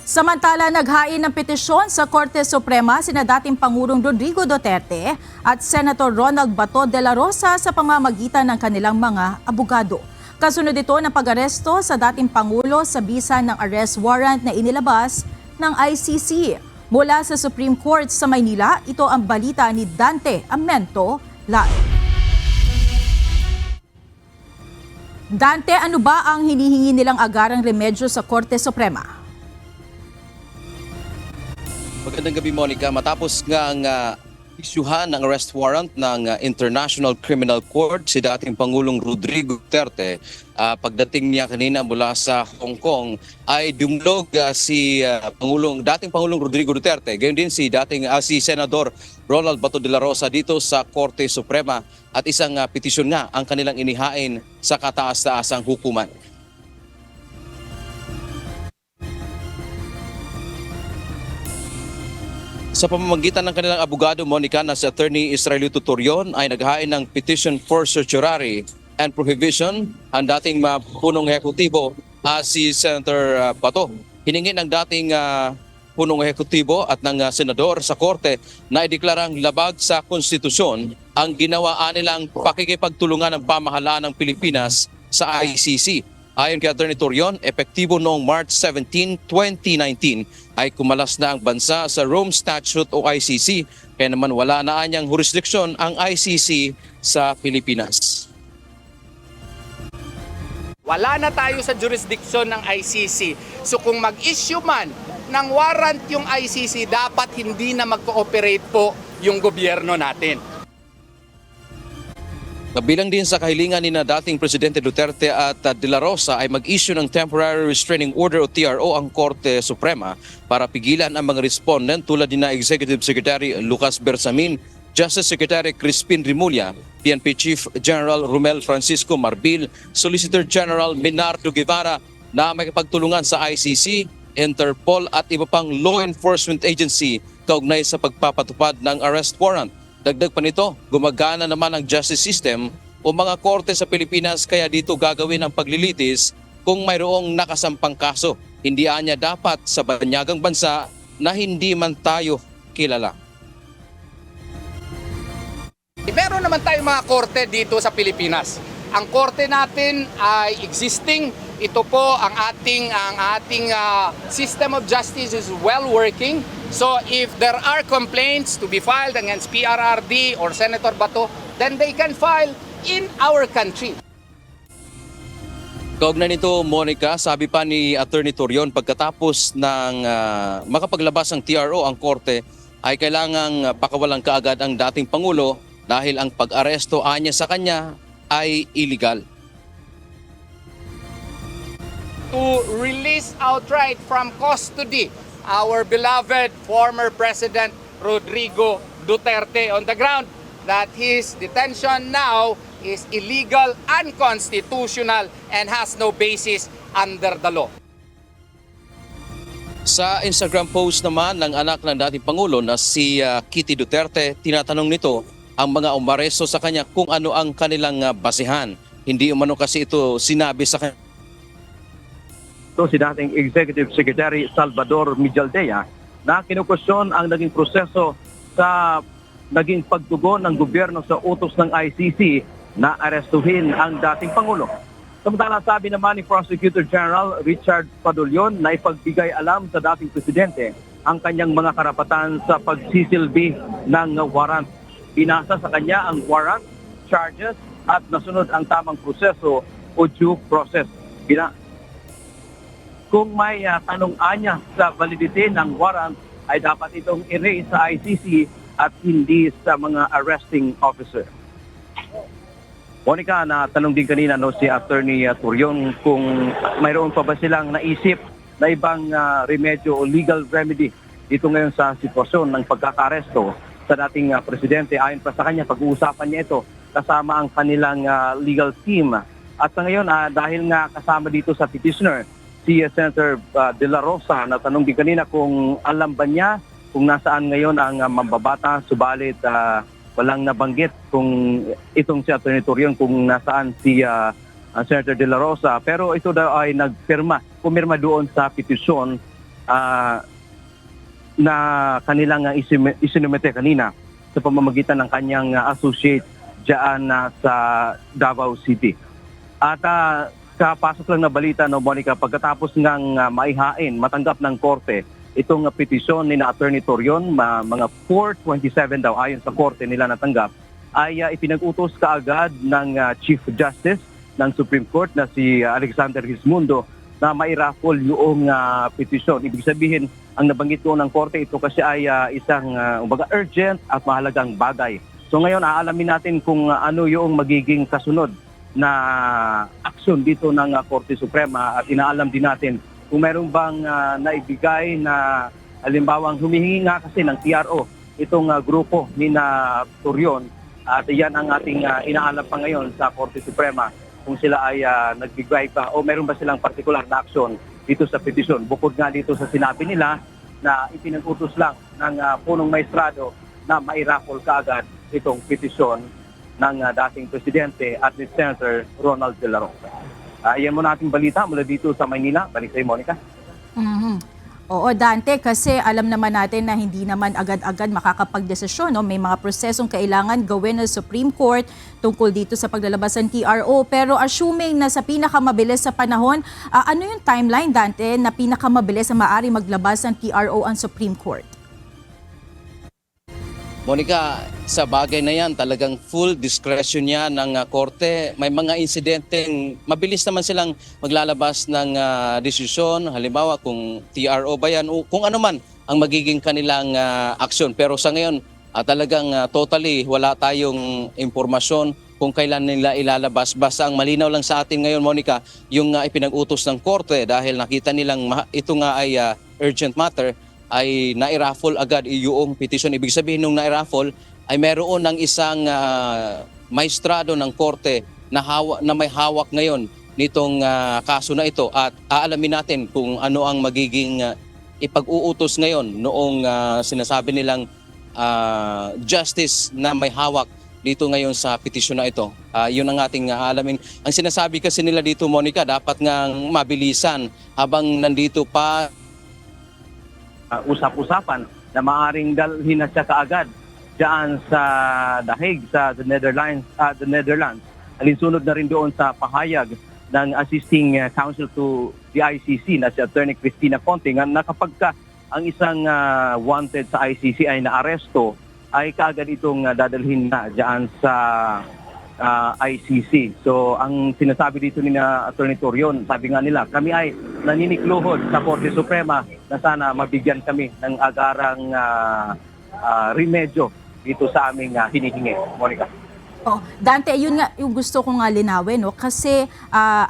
Samantala, naghain ng petisyon sa Korte Suprema sina dating Pangulong Rodrigo Duterte at Senator Ronald Bato de la Rosa sa pamamagitan ng kanilang mga abogado. Kasunod ito ng pag-aresto sa dating Pangulo sa bisa ng arrest warrant na inilabas ng ICC. Mula sa Supreme Court sa Maynila, ito ang balita ni Dante Amento live. Dante, ano ba ang hinihingi nilang agarang remedyo sa Korte Suprema? Magandang gabi, Monica. Matapos nga ang isyuhan ng arrest warrant ng International Criminal Court si dating Pangulong Rodrigo Duterte, pagdating niya kanina mula sa Hong Kong ay dumulog si dating Pangulong Rodrigo Duterte, gayon din si Senador Ronald Bato de la Rosa dito sa Korte Suprema at isang petisyon nga ang kanilang inihain sa kataas-taasang hukuman. Sa pamamagitan ng kanilang abogado, Monica, na si Attorney Israelio Tutorion ay naghain ng petition for certiorari and prohibition ang dating punong ehekutibo si Senator Bato. Hiningi ng dating punong ehekutibo at ng senador sa korte na ideklarang labag sa konstitusyon ang ginawaan nilang pakikipagtulungan ng pamahalaan ng Pilipinas sa ICC. Ayon kay Attorney Torion, epektibo noong March 17, 2019 ay kumalas na ang bansa sa Rome Statute o ICC, kaya naman wala na anyang jurisdiksyon ang ICC sa Pilipinas. Wala na tayo sa jurisdiksyon ng ICC. So kung mag-issue man ng warrant yung ICC, dapat hindi na mag-cooperate po yung gobyerno natin. Kabilang din sa kahilingan ni na dating Presidente Duterte at De La Rosa ay mag-issue ng Temporary Restraining Order o TRO ang Korte Suprema para pigilan ang mga respondent tulad ni na Executive Secretary Lucas Bersamin, Justice Secretary Crispin Rimulya, PNP Chief General Romel Francisco Marbil, Solicitor General Minardo Guevara na makipagtulungan sa ICC, Interpol at iba pang law enforcement agency kaugnay sa pagpapatupad ng arrest warrant. Dagdag pa nito, gumagana naman ang justice system o mga korte sa Pilipinas kaya dito gagawin ang paglilitis kung mayroong nakasampang kaso. Hindi anya dapat sa banyagang bansa na hindi man tayo kilala. Meron naman tayong mga korte dito sa Pilipinas. Ang korte natin ay existing. Ito po ang ating system of justice is well working. So if there are complaints to be filed against PRRD or Senator Bato, then they can file in our country. Kaugnay nito, Monica, sabi pa ni Attorney Torion, pagkatapos ng makapaglabas ng TRO ang korte, ay kailangang pakawalan kaagad ang dating Pangulo dahil ang pag-aresto anya sa kanya ay illegal. To release outright from custody our beloved former President Rodrigo Duterte on the ground that his detention now is illegal, unconstitutional, and has no basis under the law. Sa Instagram post naman ng anak ng dating Pangulo na si Kitty Duterte, tinatanong nito ang mga umaresto sa kanya kung ano ang kanilang basihan. Hindi umano kasi ito sinabi sa kanya. Ito si dating Executive Secretary Salvador Mijaldea na kinukwestiyon ang naging proseso sa naging pagtugon ng gobyerno sa utos ng ICC na arestuhin ang dating Pangulo. Samantala, sabi naman ni Prosecutor General Richard Padulyon na ipagbigay alam sa dating presidente ang kanyang mga karapatan sa pagsisilbi ng warrant. Binasa sa kanya ang warrant, charges at nasunod ang tamang proseso o due process. Kung may tanong-anya sa validity ng warrant ay dapat itong i-raise sa ICC at hindi sa mga arresting officer. Monica, natanong din kanina si Attorney Torion kung mayroon pa ba silang naisip na ibang remedyo o legal remedy dito ngayon sa sitwasyon ng pagkakaresto sa dating presidente. Ayon pa sa kanya, pag-uusapan niya ito kasama ang kanilang legal team. At sa ngayon, dahil nga kasama dito sa petitioner, si Senator De La Rosa, natanong din kanina kung alam ba niya kung nasaan ngayon ang mambabata, subalit walang nabanggit kung itong si Atty. Torion kung nasaan si Senator De La Rosa. Pero ito daw ay pumirma doon sa petisyon na kanilang isinumite kanina sa pamamagitan ng kanyang associate dyan sa Davao City. At kapasok lang na balita, Monica, pagkatapos ng matanggap ng korte itong petisyon ni na Atty. Torion, mga 427 daw ayon sa korte nila natanggap, ay ipinag-utos kaagad ng Chief Justice ng Supreme Court na si Alexander Gismundo na mairaffle yung petisyon. Ibig sabihin, ang nabanggit ko ng korte, ito kasi ay isang urgent at mahalagang bagay. So ngayon, aalamin natin kung ano yung magiging kasunod na aksyon dito ng Korte Suprema at inaalam din natin kung meron bang naibigay na halimbawang humihingi nga kasi ng TRO itong grupo ni na Torion at yan ang ating inaalam pa ngayon sa Korte Suprema kung sila ay nagbigay pa o meron ba silang partikular na aksyon dito sa petisyon. Bukod nga dito sa sinabi nila na ipinag-utos lang ng punong maestrado na mairaffle kaagad itong petisyon ng dating presidente at ni Senator Ronald De La Rosa. Ayan mo nating balita mula dito sa Maynila. Balik sa'yo, Monica. Oo, Dante, kasi alam naman natin na hindi naman agad-agad makakapagdesisyon. No? May mga prosesong kailangan gawin ng Supreme Court tungkol dito sa paglalabas ng TRO. Pero assuming na sa pinakamabilis sa panahon, ano yung timeline, Dante, na pinakamabilis na maaari maglabas ng TRO ang Supreme Court? Monica, sa bagay na yan, talagang full discretion niya ng korte. May mga insidenteng mabilis naman silang maglalabas ng desisyon. Halimbawa, kung TRO ba yan o kung ano man ang magiging kanilang aksyon. Pero sa ngayon, talagang totally wala tayong impormasyon kung kailan nila ilalabas. Basta ang malinaw lang sa atin ngayon, Monica, yung ipinag-utos ng korte dahil nakita nilang ito nga ay urgent matter, ay nairaffle agad yung petisyon. Ibig sabihin nung nairaffle ay meron ng isang maestrado ng korte na may hawak ngayon nitong kaso na ito at aalamin natin kung ano ang magiging ipag-uutos ngayon noong sinasabi nilang justice na may hawak dito ngayon sa petisyon na ito. Yun ang ating aalamin. Ang sinasabi kasi nila dito, Monica, dapat nga mabilisan habang nandito pa usap-usapan na maaaring dalhin na siya kaagad diyan sa The Hague sa the Netherlands. Alinsunod na rin doon sa pahayag ng assisting counsel to the ICC na si Attorney Cristina Conte na kapag ang isang wanted sa ICC ay naaresto, ay kaagad itong dadalhin na diyan sa ICC. So ang sinasabi dito ni Attorney Torion, sabi nga nila, kami ay naninikluhod sa Korte Suprema na sana mabigyan kami ng agarang remedyo dito sa aming hinihingi. Monica. Oh, Dante, yun nga yung gusto ko nga linawin, no? Kasi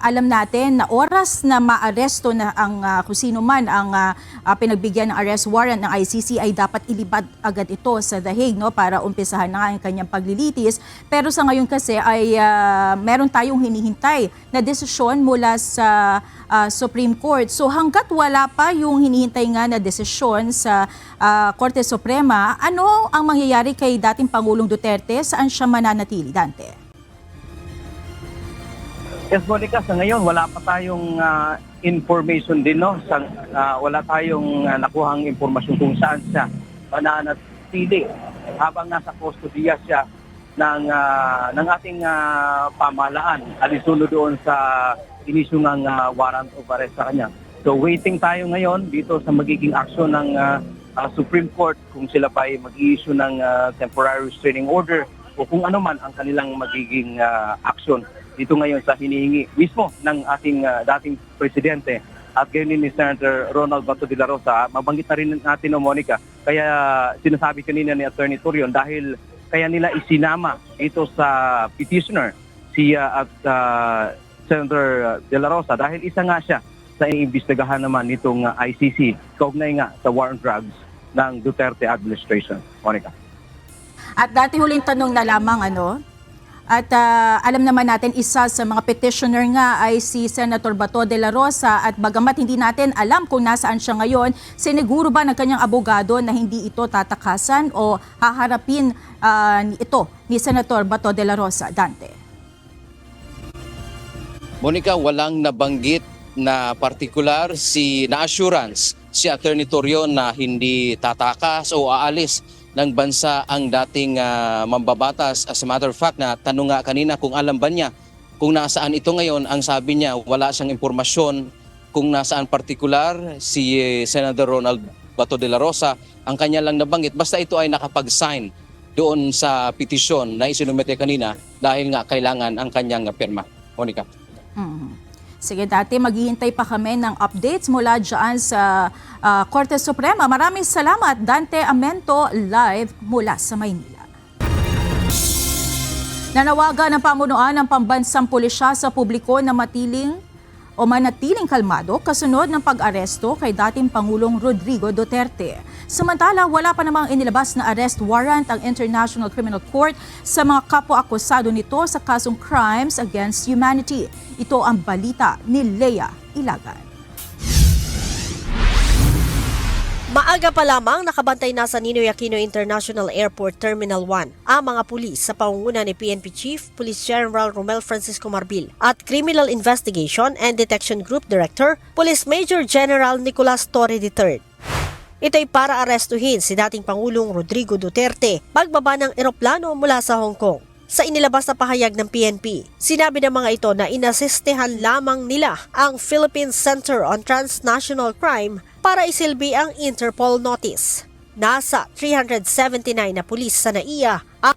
alam natin na oras na maaresto na ang kung sino man ang pinagbigyan ng arrest warrant ng ICC ay dapat ilibad agad ito sa The Hague, no? Para umpisahan na ang kanyang paglilitis. Pero sa ngayon kasi ay meron tayong hinihintay na desisyon mula sa Supreme Court. So hanggat wala pa yung hinihintay nga na desisyon sa Korte Suprema, ano ang mangyayari kay dating Pangulong Duterte? Saan siya mananatili, Dante? Yes, Monica, sa ngayon wala pa tayong information din, no? Wala tayong nakuhang impormasyon kung saan siya mananatili habang nasa kustodiya siya ng ating pamahalaan. Alinsunod doon sa inisyu ng warrant of arrest sa kanya. So waiting tayo ngayon dito sa magiging aksyon ng Supreme Court kung sila pa ay mag-i-issue ng temporary restraining order o kung ano man ang kanilang magiging aksyon dito ngayon sa hinihingi mismo ng ating dating presidente at gayon ni Senator Ronald Bato de la Rosa. Mabanggit na rin natin, Monica, kaya sinasabi kanina ni Attorney Torion dahil kaya nila isinama ito sa petitioner si Senator De La Rosa dahil isa nga siya sa iimbestigahan naman nitong ICC kaugnay nga sa war on drugs ng Duterte administration. Monica. At dati huling tanong na lamang, at alam naman natin isa sa mga petitioner nga ay si Senator Bato de la Rosa at bagamat hindi natin alam kung nasaan siya ngayon, siniguro ba ng kanyang abogado na hindi ito tatakasan o haharapin ito ni Senator Bato de la Rosa, Dante? Monica, walang nabanggit na particular na assurance si Attorney Torion na hindi tatakas o aalis ng bansa ang dating mambabatas. As a matter of fact, na tanong nga kanina kung alam ba niya kung nasaan ito ngayon, ang sabi niya wala siyang impormasyon kung nasaan particular si Senator Ronald Bato de la Rosa. Ang kanya lang nabanggit, basta ito ay nakapag-sign doon sa petisyon na isinumite kanina dahil nga kailangan ang kanyang pirma. Monica. Sige, dati maghihintay pa kami ng updates mula dyan sa Korte Suprema. Maraming salamat, Dante Amento, live mula sa Maynila. Nanawagan ng pamunuan ng pambansang pulisya sa publiko na manatiling kalmado kasunod ng pag-aresto kay dating Pangulong Rodrigo Duterte. Samantala, wala pa namang inilabas na arrest warrant ang International Criminal Court sa mga kapwa-akusado nito sa kasong crimes against humanity. Ito ang balita ni Lea Ilagan. Maaga pa lamang nakabantay na sa Ninoy Aquino International Airport Terminal 1 ang mga pulis sa pangunguna ni PNP Chief Police General Romel Francisco Marbil at Criminal Investigation and Detection Group Director Police Major General Nicolas Torre III. Ito'y para arestuhin si dating Pangulong Rodrigo Duterte pagbaba ng eroplano mula sa Hong Kong. Sa inilabas na pahayag ng PNP, sinabi ng mga ito na inasistehan lamang nila ang Philippine Center on Transnational Crime para isilbi ang Interpol notice. Nasa 379 na pulis sa NAIA ang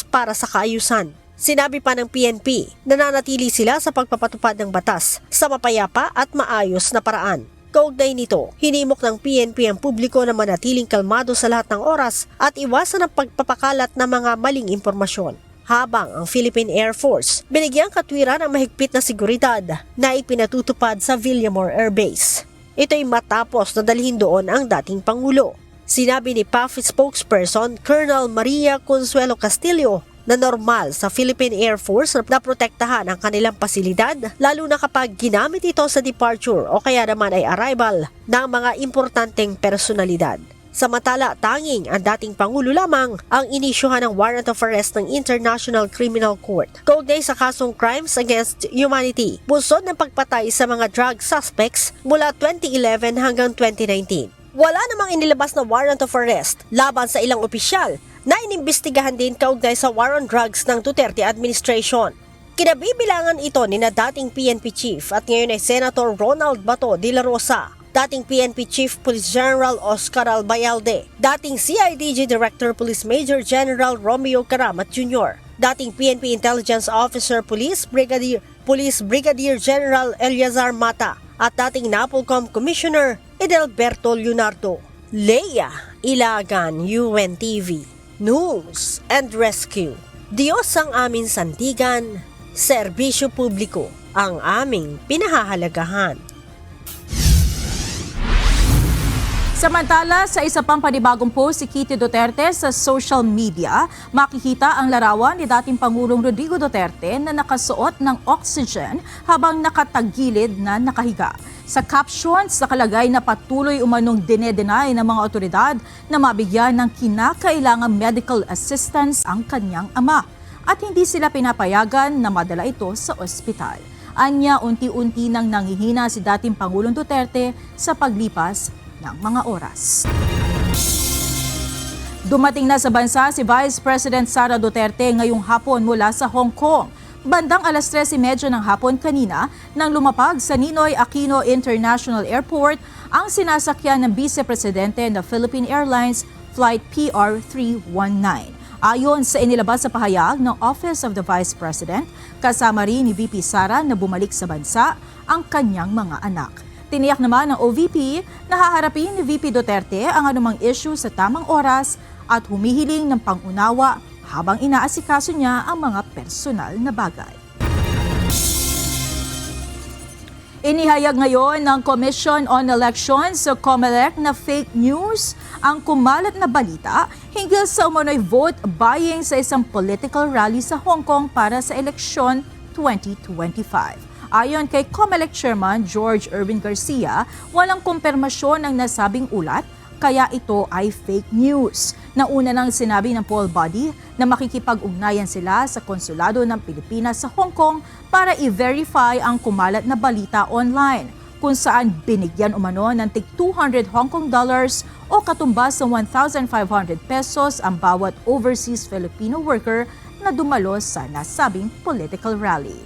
para sa kaayusan. Sinabi pa ng PNP, nananatili sila sa pagpapatupad ng batas sa mapayapa at maayos na paraan. Kaugnay nito, hinimok ng PNP ang publiko na manatiling kalmado sa lahat ng oras at iwasan ang pagpapakalat ng mga maling impormasyon. Habang ang Philippine Air Force binigyang katwiran ang mahigpit na seguridad na ipinatutupad sa Villamor Air Base. Ito'y matapos na dalhin doon ang dating Pangulo. Sinabi ni PAF spokesperson Colonel Maria Consuelo Castillo na normal sa Philippine Air Force na protektahan ang kanilang pasilidad lalo na kapag ginamit ito sa departure o kaya naman ay arrival ng mga importanteng personalidad. Samantala, tanging ang dating Pangulo lamang ang inisyuhan ng warrant of arrest ng International Criminal Court kaugnay sa kasong crimes against humanity, bunsod ng pagpatay sa mga drug suspects mula 2011 hanggang 2019. Wala namang inilabas na warrant of arrest laban sa ilang opisyal na inimbestigahan din kaugnay sa war on drugs ng Duterte administration. Kinabibilangan ito ni na dating PNP Chief at ngayon ay Senator Ronald Bato de la Rosa, dating PNP Chief Police General Oscar Albayalde, dating CIDG Director Police Major General Romeo Karamat Jr., dating PNP Intelligence Officer Police Brigadier General Eliazar Mata, at dating NAPOLCOM Commissioner Edelberto Leonardo. Leia Ilagan, UNTV, News and Rescue. Diyos ang aming sandigan, serbisyo publiko ang aming pinahahalagahan. Samantala, sa isa pang panibagong post si Kitty Duterte sa social media, makikita ang larawan ni dating Pangulong Rodrigo Duterte na nakasuot ng oxygen habang nakatagilid na nakahiga. Sa captions, nakalagay na patuloy umanong dinedenay ng mga otoridad na mabigyan ng kinakailangang medical assistance ang kanyang ama at hindi sila pinapayagan na madala ito sa ospital. Anya, unti-unti nang nanghihina si dating Pangulong Duterte sa paglipas ng mga oras. Dumating na sa bansa si Vice President Sara Duterte ngayong hapon mula sa Hong Kong. Bandang alas 13:30 ng hapon kanina nang lumapag sa Ninoy Aquino International Airport ang sinasakyan ng Vice Presidente ng Philippine Airlines Flight PR319. Ayon sa inilabas sa pahayag ng Office of the Vice President, kasama rin ni VP Sara na bumalik sa bansa ang kanyang mga anak. Tiniyak naman ng OVP na haharapin ni VP Duterte ang anumang issue sa tamang oras at humihiling ng pangunawa habang inaasikaso niya ang mga personal na bagay. Inihayag ngayon ng Commission on Elections o COMELEC na fake news ang kumalat na balita hinggil sa umano'y vote buying sa isang political rally sa Hong Kong para sa eleksyon 2025. Ayon kay COMELEC Chairman George Erwin Garcia, walang kumpirmasyon ng nasabing ulat, kaya ito ay fake news. Nauna nang sinabi ng poll body na makikipag-ugnayan sila sa Konsulado ng Pilipinas sa Hong Kong para i-verify ang kumalat na balita online, kung saan binigyan umano ng tig 200 Hong Kong dollars o katumbas ng 1,500 pesos ang bawat overseas Filipino worker na dumalo sa nasabing political rally.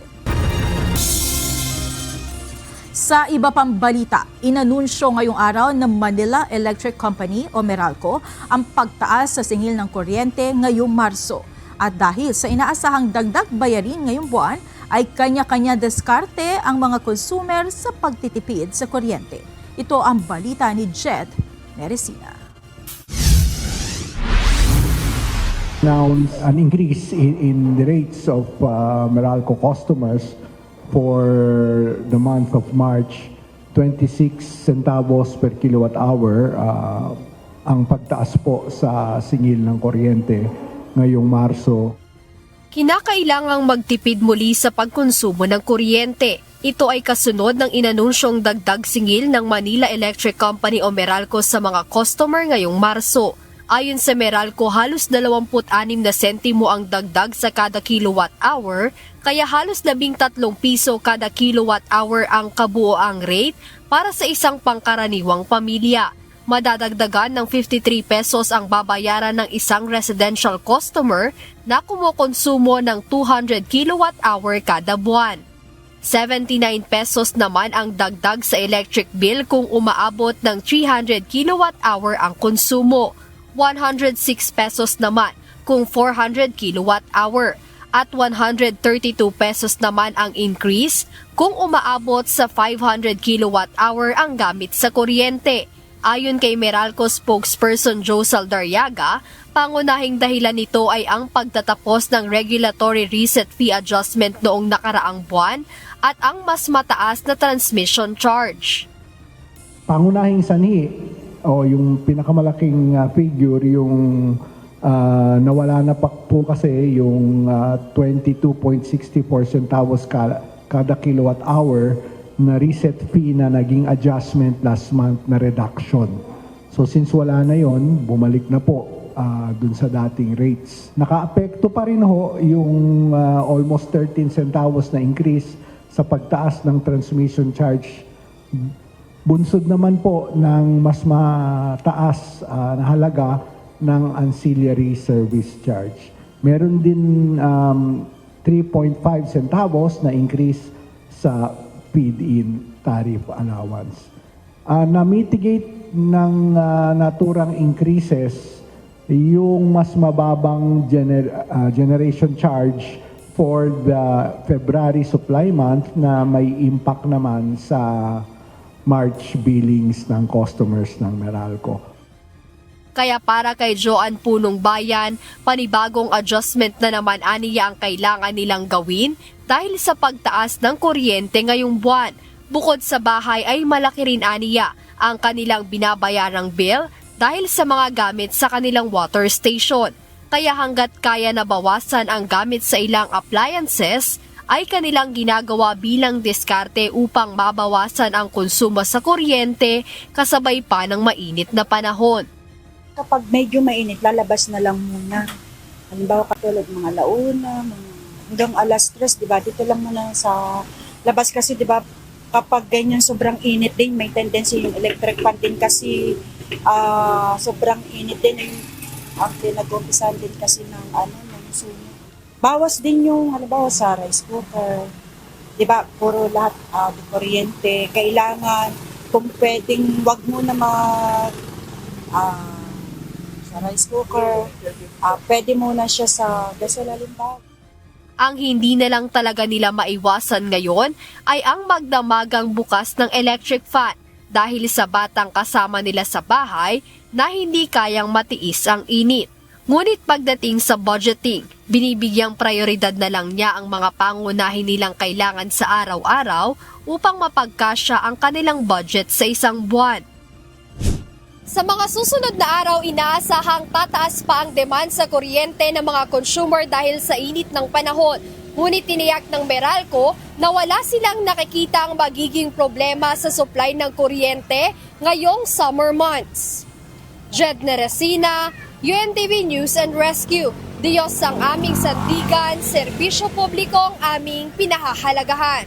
Sa iba pang balita, inanunsyo ngayong araw ng Manila Electric Company o Meralco ang pagtaas sa singil ng kuryente ngayong Marso. At dahil sa inaasahang dagdag bayarin ngayong buwan, ay kanya-kanya diskarte ang mga consumer sa pagtitipid sa kuryente. Ito ang balita ni Jed Meresina. Now, an increase in the rates of Meralco customers for the month of March, 26 centavos per kilowatt hour ang pagtaas po sa singil ng kuryente ngayong Marso. Kinakailangang magtipid muli sa pagkonsumo ng kuryente. Ito ay kasunod ng inanunsyong dagdag singil ng Manila Electric Company o Meralco sa mga customer ngayong Marso. Ayon sa Meralco, halos 26 na sentimo ang dagdag sa kada kilowatt hour, kaya halos 13 piso kada kilowatt hour ang kabuoang rate para sa isang pangkaraniwang pamilya. Madadagdagan ng 53 pesos ang babayaran ng isang residential customer na kumukonsumo ng 200 kilowatt hour kada buwan. 79 pesos naman ang dagdag sa electric bill kung umaabot ng 300 kilowatt hour ang konsumo. 106 pesos naman kung 400 kilowatt hour at 132 pesos naman ang increase kung umaabot sa 500 kilowatt hour ang gamit sa kuryente. Ayon kay Meralco spokesperson Joe Saldarriaga, pangunahing dahilan nito ay ang pagtatapos ng regulatory reset fee adjustment noong nakaraang buwan at ang mas mataas na transmission charge. Pangunahing sanhi o yung pinakamalaking figure yung nawala na po kasi yung 22.64 centavos kada kilowatt hour na reset fee na naging adjustment last month na reduction. So since wala na yon, bumalik na po dun sa dating rates. Nakaapekto pa rin ho yung almost 13 centavos na increase sa pagtaas ng transmission charge Bunsod naman po ng mas mataas na halaga ng ancillary service charge. Meron din 3.5 centavos na increase sa feed-in tariff allowance. Na-mitigate ng naturang increases yung mas mababang generation charge for the February supply month na may impact naman sa March billings ng customers ng Meralco. Kaya para kay Joan Punong Bayan, panibagong adjustment na naman aniya ang kailangan nilang gawin dahil sa pagtaas ng kuryente ngayong buwan. Bukod sa bahay ay malaki rin aniya ang kanilang binabayarang bill dahil sa mga gamit sa kanilang water station. Kaya hanggat kaya na bawasan ang gamit sa ilang appliances, ay kanilang ginagawa bilang diskarte upang mabawasan ang konsumo sa kuryente kasabay pa ng mainit na panahon. Kapag medyo mainit, lalabas na lang muna. Halimbawa katulad mga launa, hanggang alas 3, diba? Dito lang muna sa labas kasi, diba? Kapag ganyan sobrang init din, may tendency yung electric fan din kasi sobrang init din. Ang pinag-umpisan din kasi ng suno. Bawas din yung, halimbawa sa rice cooker. Diba? Puro lahat kuryente. Kailangan, kung pwedeng, wag mo na sa rice cooker, pwede muna siya sa gasol halimbawa. Ang hindi na lang talaga nila maiwasan ngayon ay ang magdamagang bukas ng electric fan dahil sa batang kasama nila sa bahay na hindi kayang matiis ang init. Ngunit pagdating sa budgeting, binibigyang prioridad na lang niya ang mga pangunahin nilang kailangan sa araw-araw upang mapagkasya ang kanilang budget sa isang buwan. Sa mga susunod na araw, inaasahang tataas pa ang demand sa kuryente ng mga consumer dahil sa init ng panahon. Ngunit tiniyak ng Meralco na wala silang nakikita ang magiging problema sa supply ng kuryente ngayong summer months. Jed Neresina, UNTV News and Rescue. Diyos ang aming sandigan, serbisyo publiko ang aming pinahahalagahan.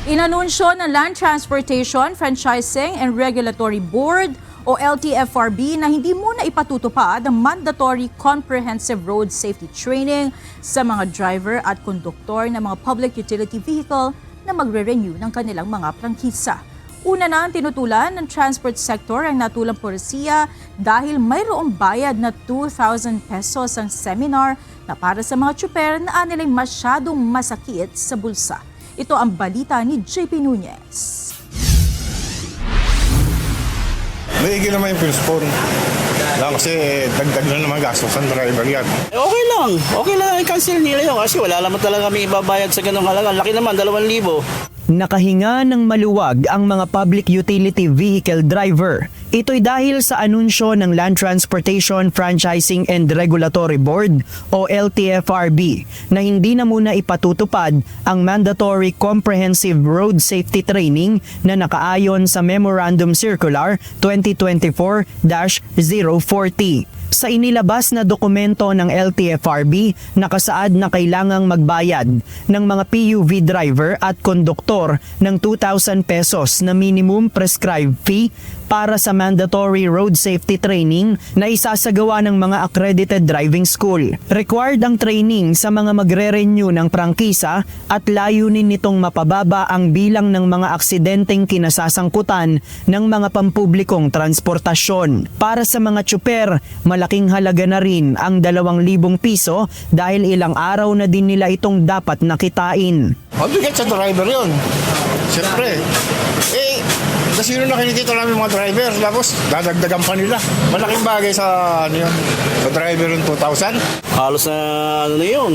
Inanunsyo ng Land Transportation, Franchising and Regulatory Board o LTFRB na hindi muna ipatutupad ang mandatory comprehensive road safety training sa mga driver at konduktor ng mga public utility vehicle na magre-renew ng kanilang mga prangkisa. Una na ang tinutulan ng transport sector ang natulang polisiya dahil mayroong bayad na 2,000 pesos ang seminar na para sa mga tsuper na anilang masyadong masakit sa bulsa. Ito ang balita ni JP Nunez. Maigi naman yung pinspon. Kasi dagdag na naman gastos ang driver yan. Okay lang i-cancel nila yun kasi wala naman talaga kami ibabayad sa ganung halaga. Laki naman, 2,000. Nakahinga ng maluwag ang mga public utility vehicle driver. Ito'y dahil sa anunsyo ng Land Transportation, Franchising and Regulatory Board o LTFRB na hindi na muna ipatutupad ang mandatory comprehensive road safety training na nakaayon sa Memorandum Circular 2024-040. Sa inilabas na dokumento ng LTFRB, nakasaad na kailangang magbayad ng mga PUV driver at konduktor ng 2,000 pesos na minimum prescribed fee para sa mandatory road safety training na isasagawa ng mga accredited driving school. Required ang training sa mga magre-renew ng prangkisa at layunin nitong mapababa ang bilang ng mga aksidenteng kinasasangkutan ng mga pampublikong transportasyon. Para sa mga tsuper, malaking halaga na rin ang 2,000 piso dahil ilang araw na din nila itong dapat nakitain. Mabigat sa driver yun. Siyempre. Kasi yun na kinikita namin mga driver, tapos dadagdagan pa nila. Malaking bagay sa sa driver yung 2,000. Halos na yun.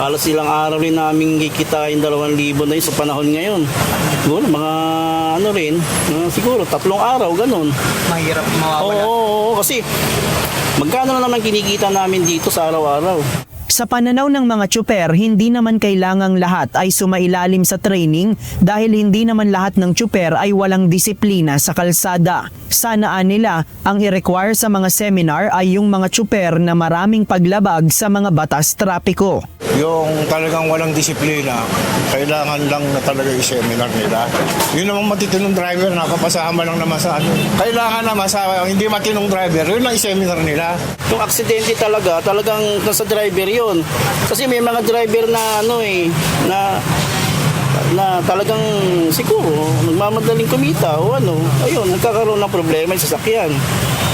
Halos ilang araw rin namin kikitain 2,000 na yun sa panahon ngayon. Siguro mga siguro 3 araw, ganun. Mahirap mawawala. Oo, kasi magkano na naman kinikita namin dito sa araw-araw. Sa pananaw ng mga tsuper, hindi naman kailangang lahat ay sumailalim sa training dahil hindi naman lahat ng tsuper ay walang disiplina sa kalsada. Sanaan nila ang i-require sa mga seminar ay yung mga tsuper na maraming paglabag sa mga batas trapiko. Yung talagang walang disiplina, kailangan lang na talaga i-seminar nila. Yun naman matitinong driver, nakapasama lang naman sa ano. Kailangan naman sa hindi matinong driver, yun lang i-seminar nila. Yung aksidente talagang nasa driver yun. Kasi may mga driver na na talagang siguro nagmamadaling kumita o ayun, nagkakaroon ng problema yung sasakyan.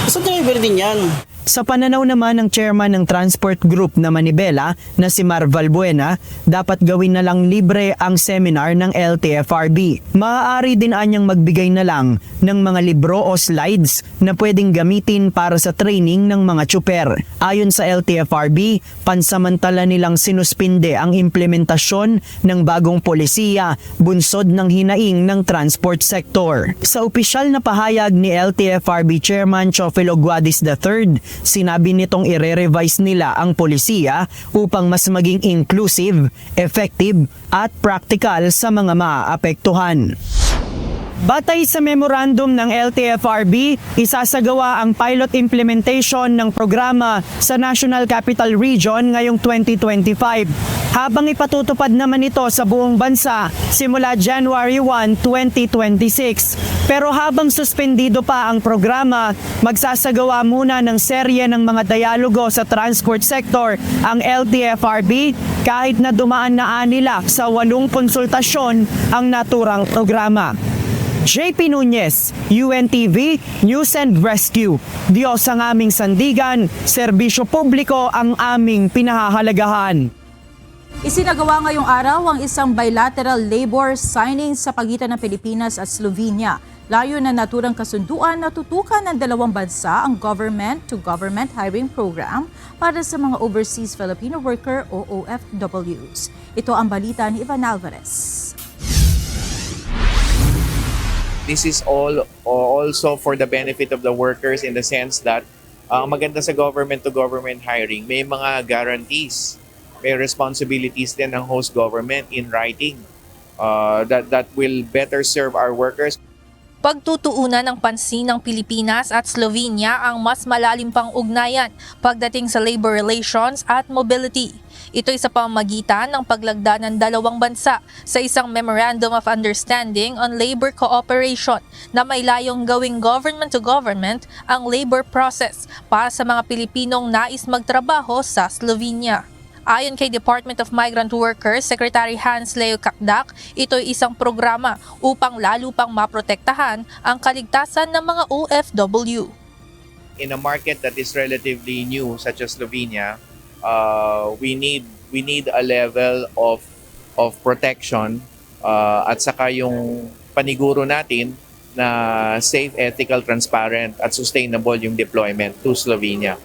Sa driver din yan. Sa pananaw naman ng chairman ng transport group na Manibela na si Mar Valbuena, dapat gawin na lang libre ang seminar ng LTFRB. Maaari din anyang magbigay na lang ng mga libro o slides na pwedeng gamitin para sa training ng mga tsuper. Ayon sa LTFRB, pansamantala nilang sinuspinde ang implementasyon ng bagong polisiya bunsod ng hinaing ng transport sector. Sa opisyal na pahayag ni LTFRB Chairman Chofilo Guadis III, sinabi nitong ire-revise nila ang polisiya upang mas maging inclusive, effective at practical sa mga maaapektuhan. Batay sa memorandum ng LTFRB, isasagawa ang pilot implementation ng programa sa National Capital Region ngayong 2025. Habang ipatutupad naman ito sa buong bansa simula January 1, 2026. Pero habang suspendido pa ang programa, magsasagawa muna ng serye ng mga dialogo sa transport sector ang LTFRB kahit na dumaan na anila sa 8 konsultasyon ang naturang programa. JP Nunez, UNTV, News and Rescue. Diyos ang aming sandigan, serbisyo publiko ang aming pinahahalagahan. Isinagawa ngayong araw ang isang bilateral labor signing sa pagitan ng Pilipinas at Slovenia. Layo na naturang kasunduan na tutukan ng dalawang bansa ang government-to-government hiring program para sa mga overseas Filipino worker o OFWs. Ito ang balita ni Ivan Alvarez. This is all also for the benefit of the workers in the sense that maganda sa government-to-government hiring, may mga guarantees, may responsibilities din ng host government in writing that will better serve our workers. Pagtutuunan ng pansin ng Pilipinas at Slovenia ang mas malalim pang ugnayan pagdating sa labor relations at mobility. Ito'y sa pamamagitan ng paglagda ng dalawang bansa sa isang Memorandum of Understanding on Labor Cooperation na may layong gawing government-to-government ang labor process para sa mga Pilipinong nais magtrabaho sa Slovenia. Ayon kay Department of Migrant Workers Secretary Hans Leo Kakdak, ito'y isang programa upang lalo pang maprotektahan ang kaligtasan ng mga OFW. In a market that is relatively new such as Slovenia, we need a level of protection at saka yung paniguro natin na safe, ethical, transparent at sustainable yung deployment to Slovenia.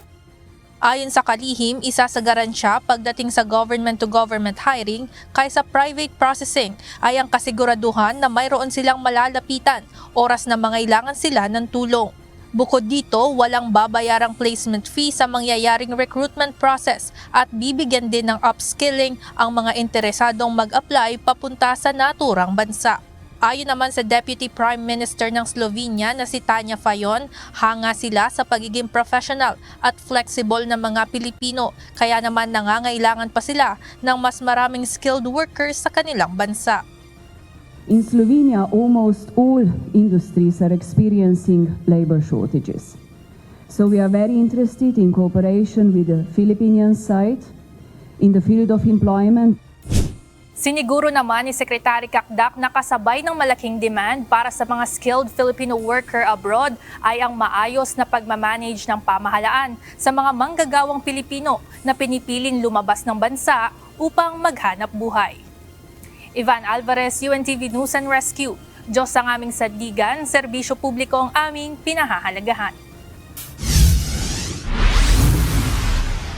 Ayon sa kalihim, isasagaran siya pagdating sa government-to-government hiring kaysa private processing ay ang kasiguraduhan na mayroon silang malalapitan oras na mangailangan sila ng tulong. Bukod dito, walang babayarang placement fee sa mangyayaring recruitment process at bibigyan din ng upskilling ang mga interesadong mag-apply papunta sa naturang bansa. Ayon naman sa Deputy Prime Minister ng Slovenia na si Tanja Fajon, hanga sila sa pagiging professional at flexible na mga Pilipino, kaya naman nangangailangan pa sila ng mas maraming skilled workers sa kanilang bansa. In Slovenia, almost all industries are experiencing labor shortages. So we are very interested in cooperation with the Philippine side in the field of employment. Siniguro naman ni Secretary Kakdak na kasabay ng malaking demand para sa mga skilled Filipino worker abroad ay ang maayos na pagmamanage ng pamahalaan sa mga manggagawang Pilipino na pinipiling lumabas ng bansa upang maghanap buhay. Ivan Alvarez, UNTV News and Rescue. Diyos ang aming sandigan, serbisyo publiko ang aming pinahahalagahan.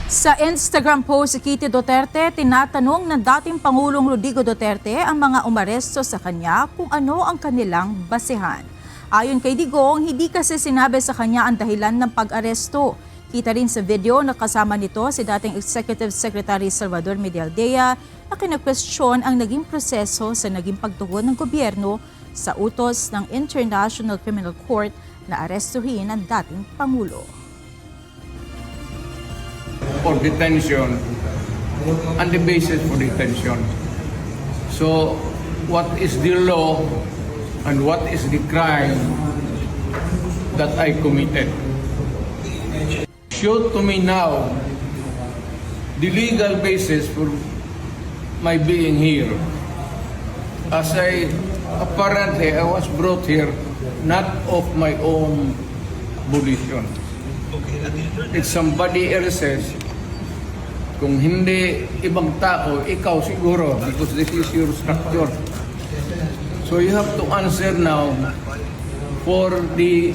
Sa Instagram post si Kitty Duterte, tinatanong ng dating Pangulong Rodrigo Duterte ang mga umaresto sa kanya kung ano ang kanilang basehan. Ayon kay Digong, hindi kasi sinabi sa kanya ang dahilan ng pag-aresto. Kita rin sa video na kasama nito si dating Executive Secretary Salvador Medialdea na kinakwestiyon ang naging proseso sa naging pagtugon ng gobyerno sa utos ng International Criminal Court na arestuhin ang dating Pangulo. For detention and the basis for detention. So, what is the law and what is the crime that I committed? Show to me now the legal basis for my being here. As apparently I was brought here not of my own volition. It's somebody else's. Kung hindi ibang tao, ikaw siguro, because this is your structure. So you have to answer now for the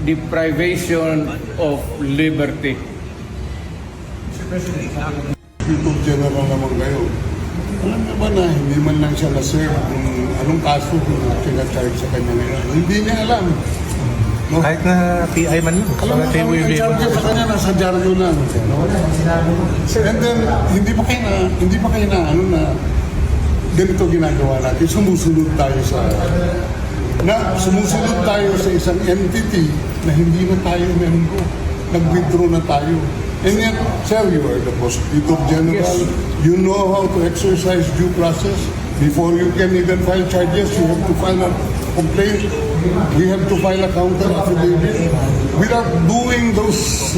deprivation of liberty. People general naman kayo. Alam naman na hindi man lang siya na-serve kung anong kaso kung sinacharge sa kanya ngayon. Hindi niya alam. No? Kahit na PI man yun. Alam mo, ang charge sa kanya nasa jargon lang. And then, hindi pa kayo na ganito ginagawa natin. Sumusunod tayo sa isang entity na hindi na tayo member. Nag-withdraw na tayo. And yet, sir, you are the Prosecutor General. Yes. You know how to exercise due process. Before you can even file charges, you have to file a complaint. We have to file a counter affidavit. Without doing those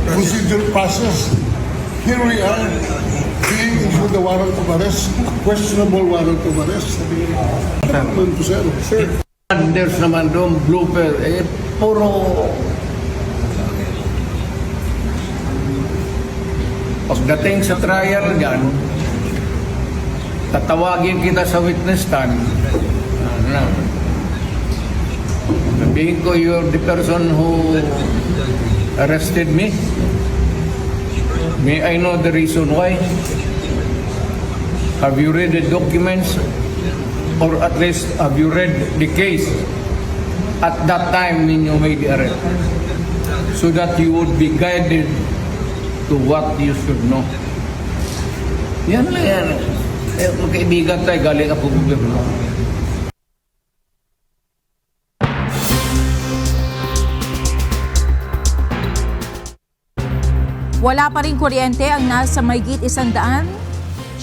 procedural process, here we are being issued the warrant of arrest, questionable warrant of arrest. Ano naman to, sir? Sir. There's naman doon blooper, puro pagdating sa trial dyan, tatawagin kita sa witness stand. Sabihin ko, you're the person who arrested me. May I know the reason why? Have you read the documents? Or at least, have you read the case at that time when you made the arrest? So that you would be guided to what you should know. Yan lang yan. Magkaibigan tayo, galing ako gobyerno. Wala pa rin kuryente ang nasa mahigit 170,000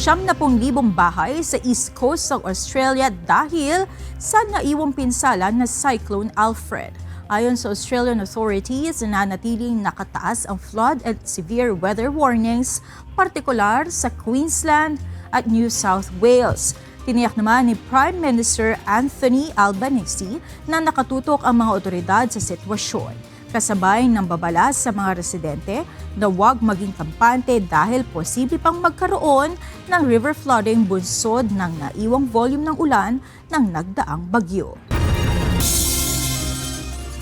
bahay sa East Coast ng Australia dahil sa naiwang pinsala na Cyclone Alfred. Ayon sa Australian authorities, nanatiling nakataas ang flood at severe weather warnings, partikular sa Queensland at New South Wales. Tiniyak naman ni Prime Minister Anthony Albanese na nakatutok ang mga otoridad sa sitwasyon. Kasabay ng babala sa mga residente na huwag maging kampante dahil posible pang magkaroon ng river flooding bunsod ng naiwang volume ng ulan ng nagdaang bagyo.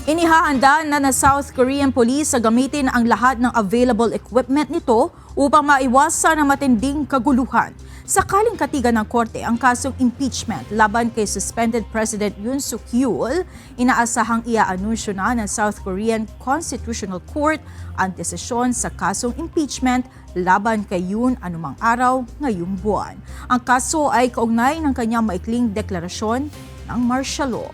Inihahanda na South Korean police sa gamitin ang lahat ng available equipment nito upang maiwasan ang matinding kaguluhan. Sakaling katigan ng korte ang kasong impeachment laban kay suspended President Yoon Suk-yeol, inaasahang iaanunsyo na ng South Korean Constitutional Court ang desisyon sa kasong impeachment laban kay Yoon anumang araw ngayong buwan. Ang kaso ay kaugnay ng kanyang maikling deklarasyon ng martial law.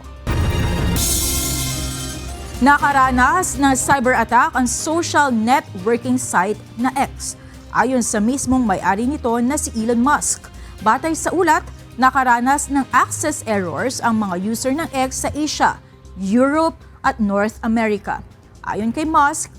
Nakaranas ng cyber attack ang social networking site na X. Ayon sa mismong may-ari nito na si Elon Musk. Batay sa ulat, nakaranas ng access errors ang mga user ng X sa Asia, Europe at North America. Ayon kay Musk,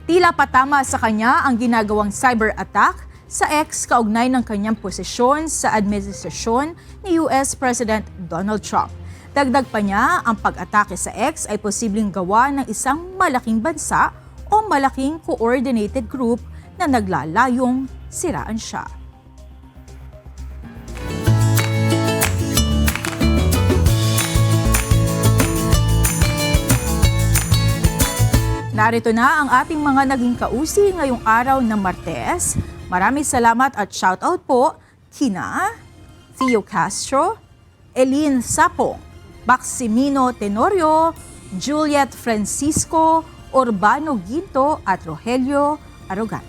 tila patama sa kanya ang ginagawang cyber attack sa X kaugnay ng kanyang posisyon sa administrasyon ni US President Donald Trump. Dagdag pa niya, ang pag-atake sa X ay posibleng gawa ng isang malaking bansa o malaking coordinated group na naglalayong siraan siya. Narito na ang ating mga naging kausi ngayong araw ng Martes. Maraming salamat at shoutout po kina Theo Castro, Eileen Sapong, Maximino Tenorio, Juliet Francisco, Urbano Ginto at Rogelio Arrogante.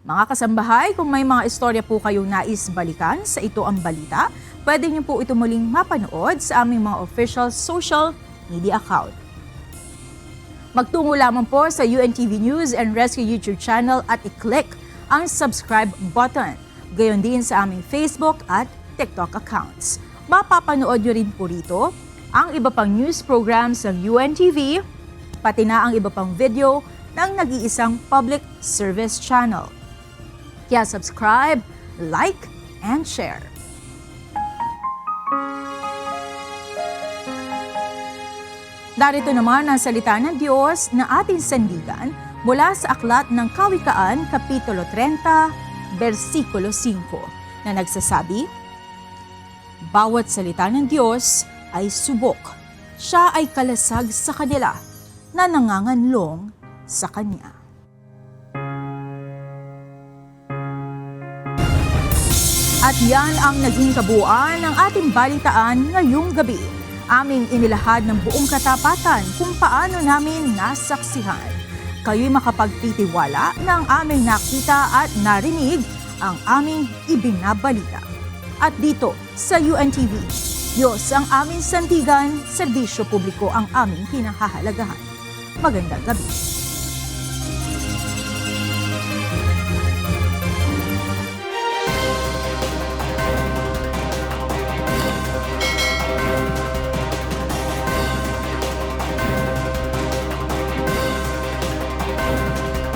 Mga kasambahay, kung may mga istorya po kayong nais balikan sa Ito ang Balita, pwede niyo po ito muling mapanood sa aming mga official social media account. Magtungo lamang po sa UNTV News and Rescue YouTube channel at i-click ang subscribe button. Gayon din sa aming Facebook at TikTok accounts. Mapapanood nyo rin po rito ang iba pang news programs ng UNTV, pati na ang iba pang video ng nag-iisang public service channel. Kaya subscribe, like, and share. Darito naman ang salita ng Diyos na ating sandigan mula sa Aklat ng Kawikaan, Kapitulo 30, versikulo 5, na nagsasabi, bawat salita ng Diyos ay subok. Siya ay kalasag sa kanila na nanganganlong sa Kanya. At yan ang naging kabuuan ng ating balitaan ngayong gabi. Aming inilahad ng buong katapatan kung paano namin nasaksihan. Kayo'y makapagtitiwala na ang aming nakita at narinig ang aming ibinabalita. At dito sa UNTV, Diyos ang aming sandigan, serbisyo publiko ang aming pinahahalagahan. Magandang gabi.